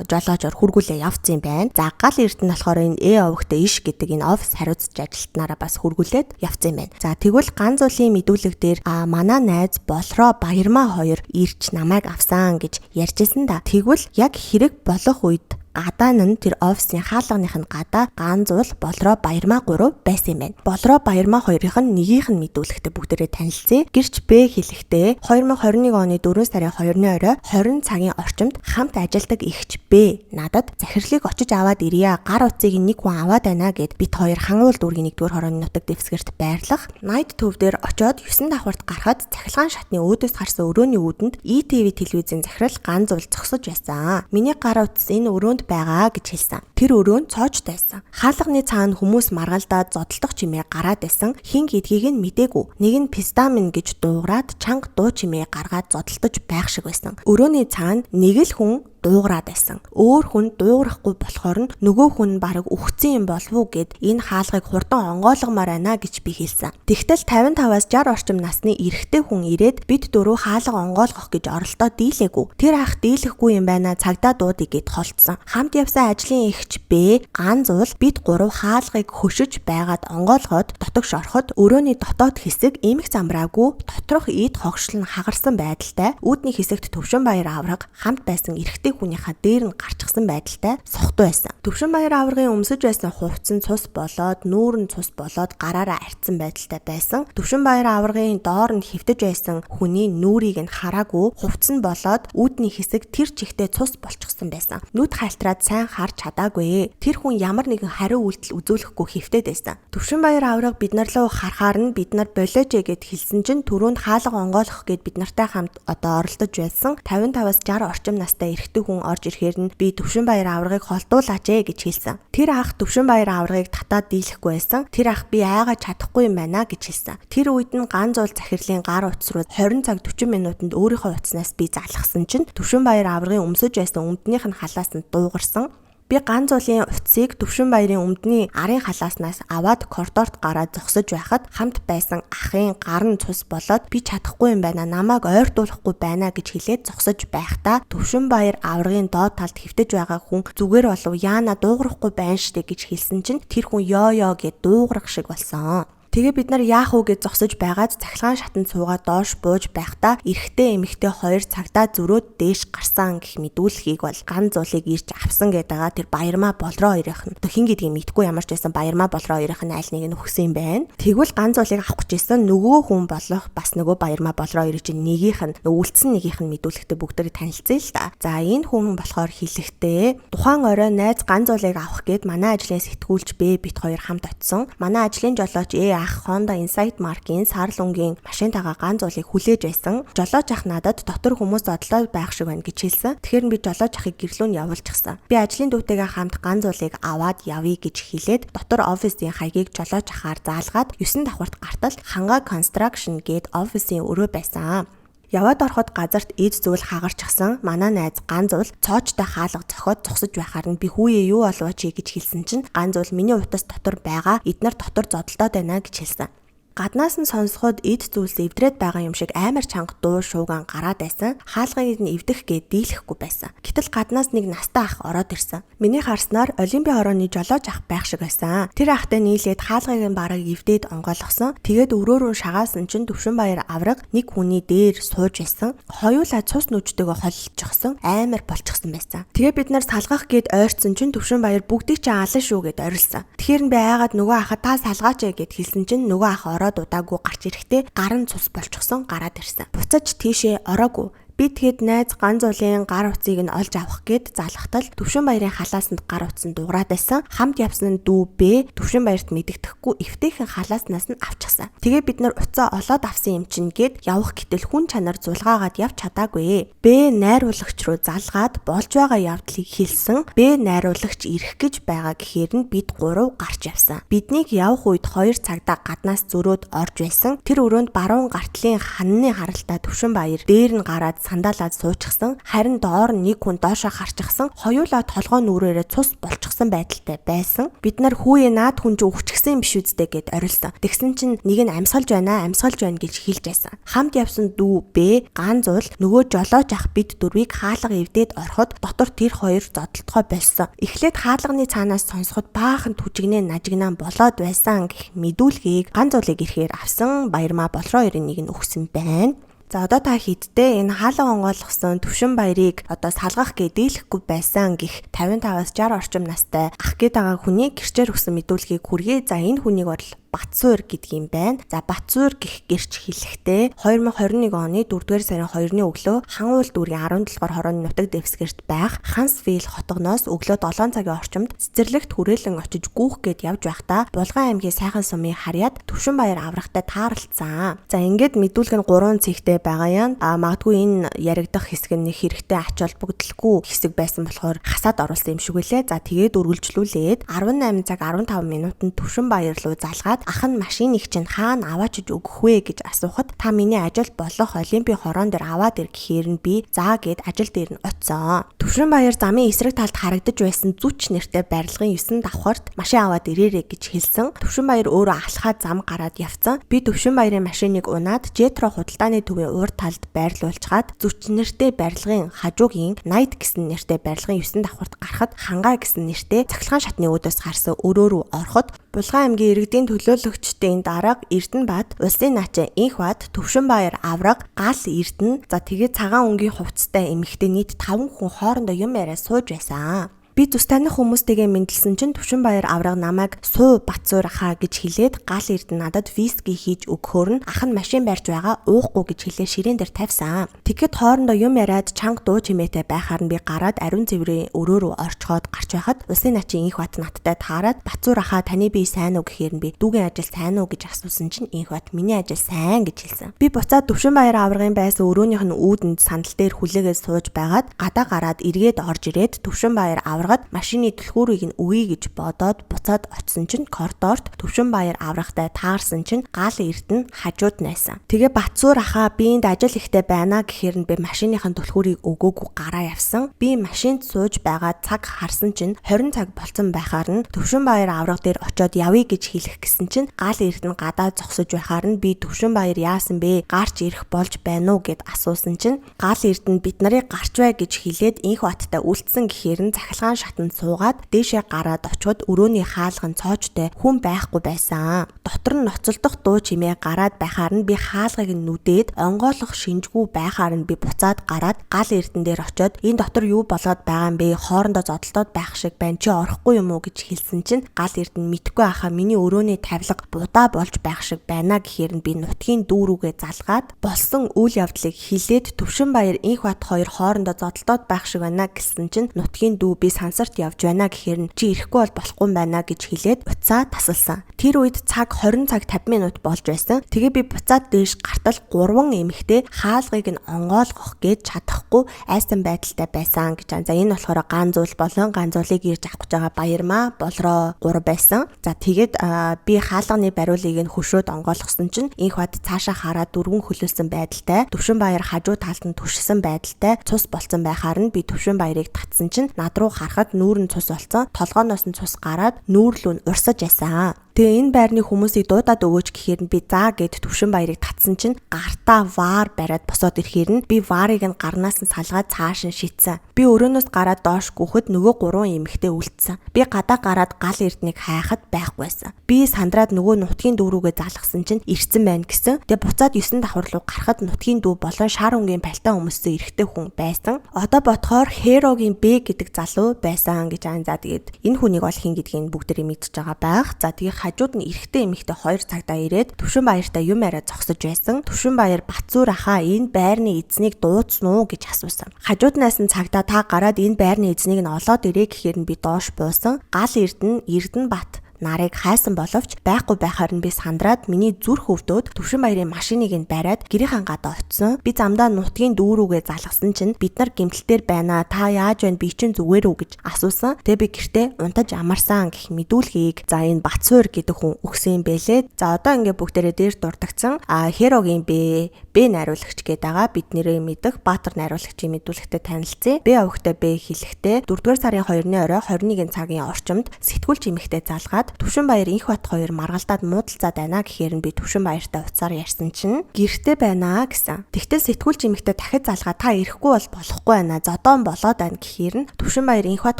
Speaker 1: жолоожоор хүргүүлээ явцсан юм байна. За гал эрдэнэ болохоор энэ овогтой иш гэдэг энэ офис хариуцж ажилтнаараа бас хүргүүлээд явцсан юм байна. За тэгвэл ганц зүйлийн мэдүүлэг дээр манай найз Болроо Баярмаа хоёр ирж намайг авсан гэж ярьжсэн да. Тэгвэл яг хэрэг болох үед гадаа нь тэр офисын хаалганых нь гадаа ганцуул Болроо Баярмаа 3 байсан юм байна. Болроо Баярмаа хоёрын нь нёгийнх нь мэдүүлэгтээ бүгдээрээ танилцъя. Гэрч Б хэлэхдээ 2021 оны 4 сарын 2-ны орой 20 цагийн орчимд хамт ажилдаг эгч Б надад захирлыг очиж аваад ирье. Гар утсыг нэг хүн аваад байна гэд бит хоёр хангуул дүүргийн 1-р хорооны нутаг дэвсгэрт байрлах. Найд төв дээр очоод 9 давхарт гарахад цахилгаан шатны өөдөөс харсан өрөөний үүдэнд ETV телевизийн захирал ганцуул зогсож байсан. Миний гар утас энэ өрөөнд байгаа гэж хэлсэн. Тэр өрөөнд цоочтой байсан. Хаалганы цаана хүмүүс маргалдаад зодтолдох чимээ гараад байсан. Хин гэдгийг нь мэдээгүй. Нэг нь пистамин гэж дуугараад чанга дуу чимээ гаргаад зодтолдож байх шиг байсан. Өрөөний цаана нэг л хүн дуугараад байсан. Өөр хүн дуугарахгүй болохоор нь нөгөө хүн бараг үхсэн юм болов уу гэд энэ хаалгыг хурдан онгойлгомоор байна гэж би хэлсэн. Тэгтэл 55-аас 60 орчим насны эрэгтэй хүн ирээд бид дөрөв хаалга онгойлгох гэж оролдоо дийлээгүй. Тэр ах дийлэхгүй юм байна цагдаа дуудъя гэд холдсон. Хамт явсан ажлын эгч Б ганцуул бид гурав хаалгыг хөшиж байгаад онгойлгоод дотогш ороход өрөөний дотоод хэсэг эмх замраагүй доторх эд хогшил нь хагарсан байдалтай үүдний хэсэгт Төвшинбаяр авраг хамт байсан эрэгтэй хүнийхээ дээр нь гарчсан байдалтай сохтой байсан. Төвшинбаяр аврагын өмсөж байсан хувцс нь цус болоод нүүр нь цус болоод гараараа арцсан байдалтай байсан. Төвшинбаяр аврагын доор нь хөвтөж байсан хүний нүрийг нь хараагүй хувцс нь болоод үүдний хэсэг тэр чигтээ цус болчихсон байсан. Нүд хальтраад сайн харж чадаагүй. Тэр хүн ямар нэгэн хариу үйлдэл үзүүлэхгүй хөвтөд байсан. Төвшинбаяр авраг бид нар руу харахаар нь бид нар болооч гэд хэлсэн чинь түрүүнд хаалга онгойлгох гэд бид нартай хамт оролдож байсан 55-аас 60 орчим настай эрэгтэй хүн орж ирэхээр нь би Төвшинбаяр аврагыг холдуулаач гэж хэлсэн. Тэр ах Төвшинбаяр аврагыг татаад дийлэхгүй байсан. Тэр ах би айгаад чадахгүй юм байна гэж хэлсэн. Тэр үед нь ганцуул захирлын гар утас руу 20 цаг 40 минутанд өөрийнхөө утаснаас би залгасан чинь Төвшинбаяр аврагын өмсөж байсан өмднийх нь халаас нь дуугарсан. Би ганцуулын утсыг Төвшинбаярын өмдний арын халааснаас аваад коридорт гараад зогсож байхад хамт байсан ахын гар нь цус болоод би чадахгүй юм байна намайг ойртуулахгүй байна гэж хэлээд зогсож байхдаа Төвшинбаяр аврагын доод талд хөвтөж байгаа хүн зүгээр болов яана дуугарахгүй байна штэ гэж хэлсэн чинь тэр хүн ёо гэд дуугарах шиг болсон. Тэгээ бид нар яах уу гэж зогсож байгаад цахилгаан шатанд суугаад доош бууж байхдаа эрэгтэй эмэгтэй хоёр цагдаа зөрөөд дээш гарсан гэх мэдүүлгийг бол ганц зуулыг ирж авсан гэдэг тэр Баярмаа Болроо хоёрын нь. Хин гэдгийг мэдгүй ямар ч байсан Баярмаа Болроо хоёрын нь аль нэг нь өгсөн юм байна. Тэгвэл ганц зуулыг авах гэж байсан нөгөө хүн болох бас нөгөө Баярмаа Болроо хоёрын чинь нэгийнх нь үлдсэн нэгийнх нь мэдүүлэгтээ бүгдээрээ танилцъя л та. За энэ хүн болохоор хэлэхдээ тухайн орой найз ганц зуулыг авах гээд манай ажлын сэтгүүлч Б бит хоёр хамт очсон. Манай ажлын жолооч ах Honda Insight маркийн сарлунгийн машинтайгаа ганц зуулыг хүлээж байсан. Жолооч ах надад дотор хүмүүс зодлоо байх шиг байна гэж хэлсэн. Тэгэхээр би жолооч ахыг гэрлүүн явуулчихсан. Би ажлын дүүтэйгээ хамт ганц зуулыг аваад явъя гэж хэлээд дотор офисын хаягийг жолооч ахаар заалгаад 9 давхарт гартал Ханга Construction гээд офисын өрөө байсан. Яваад ороход газарт эд зүйл хагарчихсан. Манай найз ганц зуул цоочтой хаалга зохиод зогсож байхаар нь би хүүе юу болов чи гэж хэлсэн чинь ганц зуул миний утас дотор байгаа эднэр дотор зодолдоод байна гэж хэлсэн. Гаднаас нь сонсоход эд зүйлс эвдрээд байгаа юм шиг амар чанга дуу шууган гараад байсан. Хаалгыг нь эвдэх гээд дийлэхгүй байсан. Гэтэл гаднаас нэг настай ах ороод ирсэн. Миний харснаар Олимпийн хорооны жолооч ах байх шиг байсан. Тэр ахтай нийлээд хаалгыг нь бараг эвдээд онгойлгосон. Тэгээд өрөөрөө шагаасан чинь Төвшинбаяр авраг нэг хүний дээр сууж байсан. Хоёулаа цус нүжтэйгээ холилчихсон. Амар болчихсон байсан. Тэгээ бид нар салгах гээд ойрцсон чинь Төвшинбаяр бүгдийг чинь алан шүү гэд орилсон. Тэгэхээр би айгаад нөгөө ахад та салгаач гэд хэлсэн чинь нөгөө ах ороод удаагүй гарч ирэхдээ гар нь цус болчихсон гараад ирсэн. Буцаж тийшээ ороогүй. Би тэгэд найз Ганзуулын гар утсыг нь олж авах гээд залхтал Төвшинбаярын халаасанд гар утсан дуурайд байсан. Хамт явсан нь дүү Б Төвшинбаярт мэддэхгүй эвтэйхэн халааснаас нь авчихсан. Тэгээ бид нар уцаа олоод авсан юм чинь гээд явах гэтэл хүн чанар зулгаагаад явж чадаагүй. Б найруулагч руу залгаад болж байгаа явдлыг хэлсэн. Б найруулагч ирэх гэж байгаа гэхээр нь бид гурав гарч явсан. Биднийг явах үед 2 цагта гаднаас зөрөөд орж байсан. Тэр өрөөнд баруун гартлын ханны харалтай Төвшинбаяр дээр нь гараад сандаалаад суучихсан. Харин доор нь нэг хүн доошоо харчихсан. Хоёулаа толгой нүрээрээ цус болчихсон байдалтай байсан. Бид нар хүүе наад хүн ч өвчгсөн юм биш үсттэй гэд орилсон. Тэгсэн чинь нэг нь амьсгалж байна гэж хэлж байсан. Хамт явсан дүү Б Ганзуул нөгөө жолооч ах бид дөрвийг хаалга эвдээд ороход дотор тэр хоёр зодтолтгой болсон. Эхлээд хаалганы цаанаас сонсоход баахан түжигнээ нажигнаан болоод байсан гэх мэдүүлгийг Ганзуулыг ирэхээр авсан Баярмаа болроо 91 нь өгсөн байна. За одоо та хитдээ энэ хаалга онгойлгосон Төвшинбаярыг одоо салгах гэдээлэхгүй байсан гих 55-аас 60 орчим настай ах гээд байгаа хүний гэрчээр өгсөн мэдүүлгийг хүргэе. За энэ хүнийг бол Батсуур гэдэг юм байна. За Батсуур гих гэрч хэлэхдээ 2021 оны 4-р сарын 2-ны өглөө Хангуул дүүргийн 17-р хорооны нутаг дэвсгэрт байх Хансвилл хотгоноос өглөө 7 цагийн орчимд цэцэрлэгт хүрээлэн очиж гүүх гээд явж байхдаа Булган аймгийн Сайхан сумыг харьяад Төвшинбаяр аврагтай тааралцсан. За ингээд мэдүүлэг нь 3 цэгтэй байгаа юм. Магадгүй энэ яригдах хэсэг нь хэрэгтэй ач холбогдолгүй хэсэг байсан болохоор хасаад оруулсан юм шиг үлээ. За тэгээд үргэлжлүүлээд 18 цаг 15 минутанд Төвшинбаяр руу залгаад ах нь машиныг чинь хаана аваачиж өгөх вэ гэж асуухад та миний ажил болох Олимпийн хороон дээр аваад ир гэхээр нь би заа гэд ажил дээр нь очсон. Төвшинбаяр замын эсрэг талд харагдаж байсан зүч нэртэй барилгын 9 давхарт машин аваад ирээрэй гэж хэлсэн. Төвшинбаяр өөрөө алхаад зам гараад явцсан. Би Төвшинбаярын машиныг унаад Жетро худалдааны төвийн урд талд байрлуулчаад зүч нэртэй барилгын хажуугийн Найт гэсэн нэртэй барилгын 9 давхарт гарахад Хангаа гэсэн нэртэй цахилгаан шатны өөдөөс гарсан өрөө рүү ороход Булган аймгийн иргэдийн төлөөлөгчдийн дарга Эрдэнэбат, Улсын наачин Инхбат, Төвшинбаяр авраг, Гал Эрдэнэ, за тэгээд цагаан өнгийн хувцастай эмэгтэй нийт 5 хүн хоорондоо юм яриа сууж байсан. Би зүс таних хүмүүстэйгээ мэдлсэн чинь Төвшинбаяр авраг намайг суу Батсуур ахаа гэж хэлээд Гал Эрдэнэ надад виски хийж өгөхөөр нь ах нь машин барьж байгаа уухгүй гэж хэлээ ширээн дээр тавьсан. Тэгэхэд хоорондоо юм яриад чанга дуу чимээтэй байхаар нь би гараад ариун цэврийн өрөө рүү орчхоод гарч байхад Улсын наачин Инхбат надтай таарад Батсуур ахаа таны бие сайн уу гэхээр нь би дүүгийн ажил сайн уу гэж асуусан чинь Инхбат миний ажил сайн гэж хэлсэн. Би буцаад Төвшинбаяр аврагын байсан өрөөнийх нь үүдэнд сандал дээр хүлээгээд сууж байгаад гадаа гараад эргээд орж ирээд Төвшинбаяр аврагад машины түлхүүрийг нь өгье гэж бодоод буцаад очисон чинь коридорт Төвшинбаяр аврагтай таарсан чинь Гал Эрдэнэ хажууд найсан. Тэгээ Батсуур ахаа би энд ажил ихтэй байна гэхээр нь би машиныхын түлхүүрийг өгөөгүй гараа явсан. Би машинд сууж байгаа цаг харсан чинь 20 цаг болцсон байхаар нь Төвшинбаяр авраг дээр очиод явъя гэж хэлэх гэсэн чинь Гал Эрдэнэ гадаа зогсож байхаар нь би Төвшинбаяр яасан бэ? Гарч ирэх болж байна уу гэд асуусан чинь Гал Эрдэнэ бид нарыг гарч бай гэж хэлээд Инхбаттай үлдсэн гэхээр нь цахилгаан шатанд суугаад дээшээ гараад очиход өрөөний хаалган цоочтой хүн байхгүй байсан. Дотор нь ноцолдох дуу чимээ гараад байхаар нь би хаалгыг нүдээд онгойлгох шинжгүй байхаар нь би буцаад гараад Гал Эрдэнэ дээр очиод энэ дотор юу болоод байгаа юм бэ? Хоорондоо зодтолтоод байх шиг байна. Чи орохгүй юм уу гэж хэлсэн чинь Гал Эрдэнэ мэдгүй ахаа миний өрөөний тавилга будаа болж байх шиг байна гэхээр нь би нутгийн дүүрүүгээ залгаад болсон үйл явдлыг хэлээд Төвшинбаяр Инхбат хоёр хоорондоо зодтолтоод байх шиг байна гэсэн чинь нутгийн дүү би сансарт явж байна гэхээр нь чи ирэхгүй бол болохгүй юм байна гэж хэлээд буцаа тасалсан. Тэр үед цаг 20 цаг 50 минут болж байсан. Тэгээ би буцаад дээш гартал 3 эмэгтэй хаалгыг нь онгойлгох гэж чадахгүй айсан байдалтай байсан гэж. За энэ болохоор Ганзуул болон Ганзуулыг ирж авах гэж байгаа Баярмаа болроо 3 байсан. За тэгээд би хаалганы бариулыг нь хөшөөд онгойлгосон чинь Инхбат цаашаа хараад дөрвөн хөлөөлсөн байдалтай Төвшинбаяр хажуу талд нь түшсэн байдалтай цус болцсон байхаар нь би Төвшинбаярыг татсан чинь над руу харахад нүүр нь цус болсон. Толгооноос нь цус гараад нүүрлүү нь урсаж байсан. Тэгээ энэ байрны хүмүүсийг дуудаад өгөөч гэхээр нь би заа гэд Төвшинбаярыг татсан чинь гартаа ваар бариад босоод ирэхээр нь би ваарыг нь гарнаас нь салгаад цааш нь шийдсэн. Би өрөөнөөс гараад доош гүхэд нөгөө 3 эмэгтэй үлдсэн. Би гадаа гараад Гал Эрдэнэг хайхад байхгүйсэн. Би сандраад нөгөө нутгийн дүү рүүгээ залгасан чинь ирсэн байна гэсэн. Тэгээ буцаад 9 давхар руу гарахад нутгийн дүү болон шар өнгийн пальтаа өмссөн эрэгтэй хүн байсан. Одоо бодохоор Херогийн Б гэдэг залуу байсан гэж. За тэгээд энэ хүнийг ол хин гэдгийг бүгдээрээ мэдчихэж байгаа байх. За тэгээд хажууд нь эрэгтэй эмэгтэй хоёр цагдаа ирээд Төвшинбаяртай юм яриа зогсож байсан. Төвшинбаяр Батзуур ахаа энэ байрны эзнийг дуудсан уу гэж асуусан. Хажууднаас нь цагдаа та гараад энэ байрны эзнийг нь олоод ирээ гэхээр нь би доош буусан. Гал Эрдэнэбат нарыг хайсан боловч байхгүй байхаар нь би сандраад миний зүрх өвдөөд Төвшинбаярын машиныг нь бариад гэрийн гадаа очсон. Би замдаа нутгийн дүүрүүгээ залгасан чинь бид нар гэмтэлтээр байна. Та яаж байна? Би чинь зүгээр үү гэж асуусан. Тэгээ би гэртээ унтаж амарсан гэх мэдүүлгийг за энэ Батсуур гэдэг хүн өгсөн юм бэлээ. За одоо ингээ бүгдээрээ дээр дурдгцсан. Херогийн Б найруулагч гэдэг байгаа. Бид нэрээ мэдэх Баатар найруулагчийн мэдүүлэгтээ танилцъя. Б овогтой Б хэлэхдээ 4-р сарын 2-ны орой 21 цагийн орчимд сэтгүүлч эмэгтэй залгаад Төвшинбаяр Инхбат хоёр маргалдаад муудалцаад байна гэхээр нь би Төвшинбаяртай уцаар ярьсан чинь гэртээ байна гэсэн. Тэгтэл сэтгүүлч эмэгтэй дахид залгаа та ирэхгүй бол болохгүй байна. Зодоон болоод байна гэхээр нь Төвшинбаяр Инхбат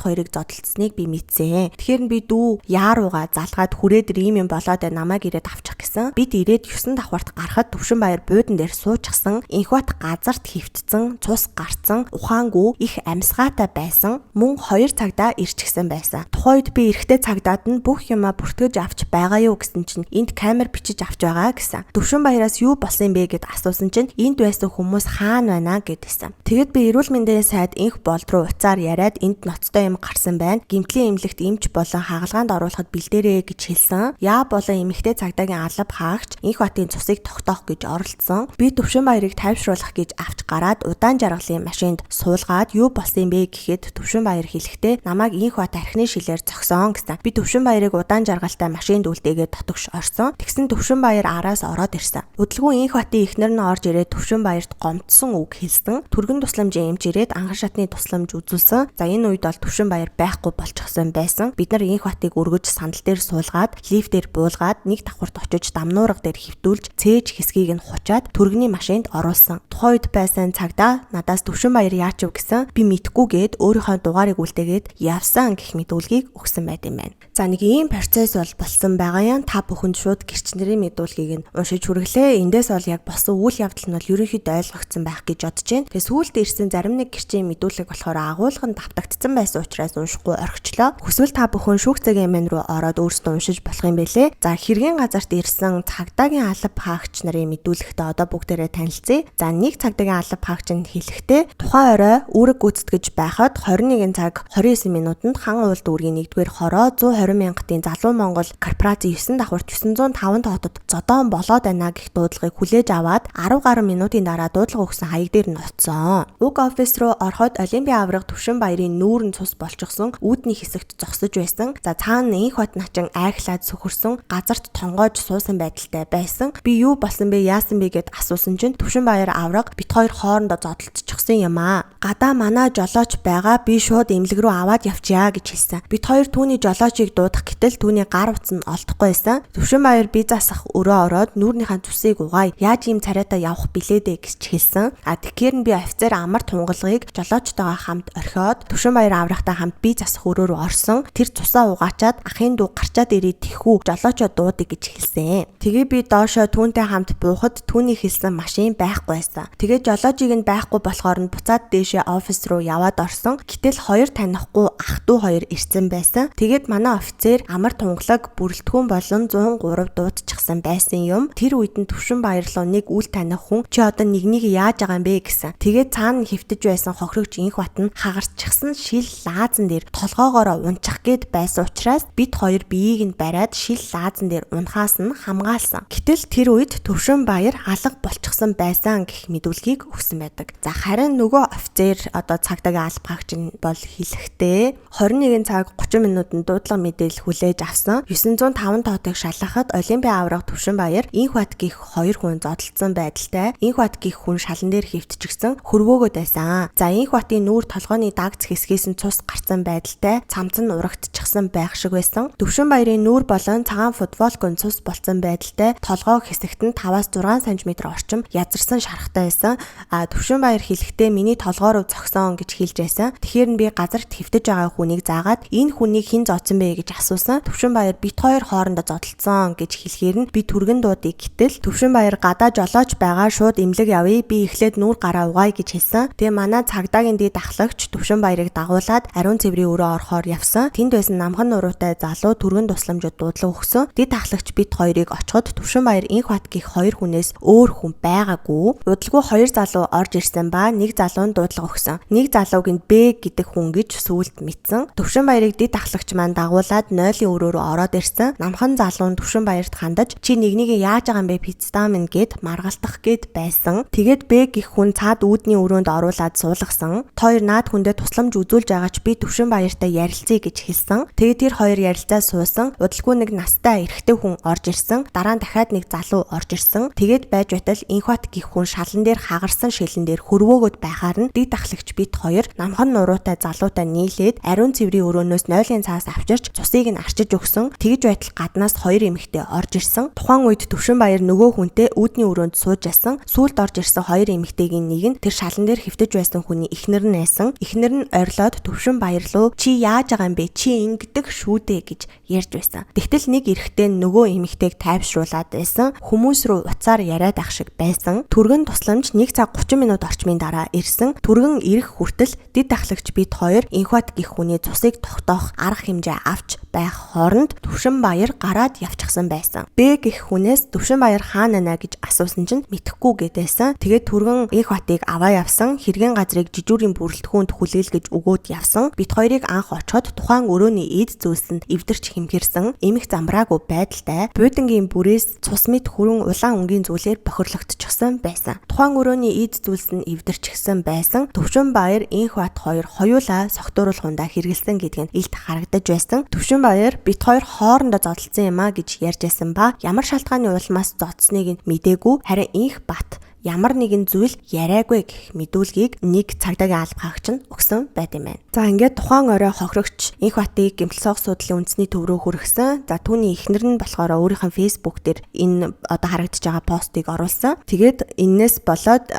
Speaker 1: хоёрыг зодтолцсныг би мэдсэн. Тэгэхээр нь би дүү яарууга залгаад хүрээд ийм юм болоод байна намайг ирээд авчих гэсэн. Бид ирээд 9 давхарт гарахад Төвшинбаяр буудан дээр суучихсан. Инхбат газарт хөвтцэн, цус гарцсан, ухаангүй их амьсгаатай байсан. Мөн 2 цагдаа ирчихсэн байсан. Тухайд би эрэхтэй цагдаад нь бүх юм бүртгэж авч байгаа юу гэсэн чинь энд камер бичиж авч байгаа гэсэн. Төвшинбаяраас юу болсон бэ гэд асуусан чинь энд байсан хүмүүс хаана байна гэдсэн. Тэгэд би эрүүл мэндийн сайд инх болд руу уцаар яриад энд ноцтой юм гарсан байна. Гэмтлийн эмнэлэгт эмч болон хагалгаанд оруулахад бэлдээрээ гэж хэлсэн. Яа болон эмэгтэй цагдаагийн алба хаагч инх батын цусыг тогтоох гэж оролцсон. Би Төвшинбаярыг тайвшруулах гэж авч гараад удаан жаргалын машинд суулгаад юу болсон бэ гэхэд Төвшинбаяр хэлэхдээ намайг инх бат архины шилээр зогсоон гэсэн. Би Төвшинбаярыг удаан жаргалтай машинд үлдээгээд дотогш орсон. Тэгсэн Төвшинбаяр араас ороод ирсэн. Удалгүй инх батын эхнэр нь орж ирээд Төвшинбаярт гомдсон үг хэлсэн. Түргэн тусламжийн эмч ирээд ангар шатны тусламж үзүүлсэн. За энэ үед бол Төвшинбаяр байхгүй болчихсон байсан. Бид нар инх батыг өргөж сандал дээр суулгаад лифтээр буулгаад нэг давхарт очиж дамнуурга дээр хөвтүүлж цээж хэсгийг нь хучаад түргэний машинд оруулсан. Тухайн үед байсан цагдаа надаас Төвшинбаяр яач вэ гэсэн би мэдхгүйгээд өөрийнхөө дугаарыг үлдээгээд явсан гэх мэдүүлгийг өгсөн байт юм байна. За нэг ийм процесс бол болсон байгаа юм. Та бүхэнд шууд гэрчнэрийн мэдүүлгийг нь уншиж хүргэлээ. Эндээс бол яг болсон үйл явдал нь бол ерөнхийдөө ойлгогдсон байх гэж бодож байна. Тэгээ сүүлд ирсэн зарим нэг гэрчийн мэдүүлэг болохоор агуулганд давтагдсан байсан учраас уншихгүй орхичлоо. Хүсвэл та бүхэн шүүх цагийн амин руу ороод өөрсдөө уншиж болох юм бэлээ. За хэргийн газарт ирсэн цагдаагийн алба хаагч нарын мэдүүлэгтээ одоо бүгдээрээ танилцъя. За нэг цагдаагийн алба хаагч нь хэлэхдээ тухайн орой үүрэг гүйцэтгэж байхад 21 цаг 29 минутанд хан уул дүүргийн 1-р хороо 120 мянгатын залуу Монгол корпорац 9 давхарт 905 хотод зодоон болоод байна гэх дуудлагыг хүлээж аваад 10 гаруй минутын дараа дуудлага өгсөн хаяг дээр нь оцсон. Уг офис руу ороход Олимпийн аварга Төвшинбаярын нүүрэн цус болчихсон үүдний хэсэгт зогсож байсан. За цаана инх бат начин айхлаад сөхөрсөн газарт тонгоож суусан байдалтай байсан. Би юу болсон бэ яасан бэ гэд асуусан чинь Төвшинбаяр аварга бит хоёр хоорондоо зодтолцчихсан юм аа. Гадаа манай жолооч байгаа би шууд эмнэлэг рүү аваад явчаа гэж хэлсэн. Бит хоёр түүний жолоочийг дуудах гэтэл түүний гар утас нь олдохгүй байсан. Төвшинбаяр би засах өрөө ороод нүүрнийхэн цусыг угаая. Яаж ийм царайтай явах билээ дээ гэж хэлсэн. Тэгэхээр нь би офицер амар тунгалгыг жолоочтойгоо хамт орхиод Төвшинбаяр аврагтай хамт би засах өрөө рүү орсон. Тэр цусаа угаачаад ахын дүү гарчаад ирээд тэхүү жолоочоо дуудыг гэж хэлсэн. Тэгээ би доошоо түүнтэй хамт буухад түүний хэлсэн машин байхгүй байсан. Тэгээ жолоочийг нь байхгүй болохоор нь буцаад дээшээ офис руу яваад орсон. Гэтэл хоёр танихгүй ах дүү хоёр ирсэн байсан. Тэгээд манай офицер амар тунгалаг бүрэлдэхүүн болон 103 дуудчихсан байсан юм. Тэр үед нь Төвшинбаяр руу нэг үл таних хүн чи одоо нэгнийг яаж байгаа юм бэ гэсэн. Тэгээд цаана хөвтөж байсан хохирогч инх бат нь хагарчихсан шил лаазан дээр толгоогоороо унчих гээд байсан учраас бид хоёр биеийг нь бариад шил лаазан дээр унахаас нь хамгаалсан. Гэтэл тэр үед Төвшинбаяр алга болчихсон байсан гэх мэдүүлгийг өгсөн байдаг. За харин нөгөө офицер одоо цагдаагийн алба хаагч нь бол хэлэхдээ 21 цаг 30 минутанд дуудлага мэдээлэл хүлээж авсан. 905 тоотыг шалгахад Олимпийн аварга Төвшинбаяр инх бат гих 2 хүн зодтолцсон байдалтай. Инх бат гих хүн шалан дээр хөвтчихсэн хөрвөөгөөд байсан. За инх батын нүүр толгойн дагц хэсгээс нь цус гарсан байдалтай. Цамц нь урагдчихсан байх шиг байсан. Төвшинбаярын нүүр болон цагаан футболкын цус болсон байдалтай. Толгой хэсэгт нь 5-6 см орчим язарсан шарахтай байсан. Төвшинбаяр хэлэхдээ миний толгой руу зогсон гэж хэлж байсан. Тэгэхээр нь би газарт хөвтөж байгаа хүнийг заагаад энэ хүнийг хэн зооцсон бэ гэж асуусан. Төвшинбаяр бит хоёр хоорондоо зодтолцсон гэж хэлэхээр нь би түргэн дуудыг гэтэл Төвшинбаяр гадаа жолооч байгаа шууд имлэг явъя би эхлээд нүүр гараа угаая гэж хэлсэн. Тэгээ манай цагдаагийн дэд ахлагч Төвшинбаярыг дагуулад ариун цэврийн өрөө орохоор явсан. Тэнд байсан намхан нуруутай залуу түргэн тусламжууд дуудлага өгсөн. Дэд ахлагч бит хоёрыг очиход Төвшинбаяр инх бат гих хоёр хүнээс өөр хүн байгаагүй. Удалгүй хоёр залуу орж ирсэн ба нэг залуу нь дуудлага өгсөн. Нэг залууг нь Б гэдэг хүн гэж сүүлд мэдсэн. Төвшинбаярыг дэд ахлагч маань дагуулад нойлын өрөө рүү ороод ирсэн. Намхан залуу нь Төвшинбаярт хандаж чи нэгнийг яаж байгаа юм бэ пиццаа минь гэд маргалтах гээд байсан. Тэгээд Б гих хүн цаад үүдний өрөөнд оруулаад суулгасан. Хоёр наад хүндээ тусламж үзүүлж байгаач би Төвшинбаяртай ярилцъя гэж хэлсэн. Тэгээд тэр хоёр ярилцаа суусан. Удалгүй нэг настай эрэгтэй хүн орж ирсэн. Дараа нь дахиад нэг залуу орж ирсэн. Тэгээд байж байтал инхбат гих хүн шалан дээр хагарсан шилэн дээр хөрвөөгöd байхаар нь дэд ахлагч бит хоёр намхан нуруутай залуутай нийлээд ариун цэврийн өрөөнөөс нойлын цаас авчирч цусыг нь арчиж өгсөн. Тэгж байтал гаднаас хоёр эмэгтэй орж ирсэн. Тухайн үед Төвшинбаяр нөгөө хүнтэй үүдний өрөөнд сууж байсан. Сүүлд орж ирсэн хоёр эмэгтэйгийн нэг нь тэр шалан дээр хэвтэж байсан хүний эхнэр нь байсан. Эхнэр нь орилоод Төвшинбаяр руу чи яаж байгаа юм бэ? Чи ингэдэг шүү дээ гэж ярьж байсан. Тэгтэл нэг эрэгтэй нөгөө эмэгтэйг тайвшруулад байсан. Хүмүүс рүү уцаар яриад ах шиг байсан. Түргэн тусламж 1 цаг 30 минут орчмын дараа ирсэн. Түргэн ирэх хүртэл дэд ахлагч бит хоёр инхбат гих хүний цусыг тогтоох арга хэмжээ авч байх хооронд Төвшинбаяр гараад явчихсан байсан. Б гих хүнээс Төвшинбаяр хаана нэ гэж асуусан чинь мэдэхгүй гэдээсэн. Тэгээд түргэн инхбатыг аваа явсан. Хэргийн газрыг жижүүрийн бүрэлдэхүүнд хүлээлгэж өгөөд явсан. Бит хоёрыг анх очиход тухайн өрөөний эд зүйлсэнд эвдэрч хэмхэрсэн. Эмх замбраагүй байдалтай буудангийн бүрээс цус мэд хүрэн улаан өнгийн зүйлээр бохирлогдчихсан байсан. Тухайн өрөөний эд зүйлс нь эвдэрчихсэн байсан. Төвшинбаяр инхбат хоёр хоёулаа согтууруулахундаа хэрэгэлсэн гэдг нь илт харагдаж байсан. Төвшинбаяр бит хоёр хоорондоо зодтолсон юм а гэж ярьж байсан ба ямар шалтгааны улмаас зодсныг нь мдээгүй. Харин инхбат ямар нэгэн зүйл яриаггүй гэх мэдүүлгийг нэг цагдаагийн алба хаагч нь өгсөн байт юм байна. За ингээд тухайн орой хохирогч инхбатыг гэмтэл согс судлалын үндэсний төв рүү хүргэсэн. За түүний эхнэр нь болохоор өөрийнхөө фейсбુક дээр энэ одоо харагдаж байгаа постыг оруулсан. Тэгээд энээс болоод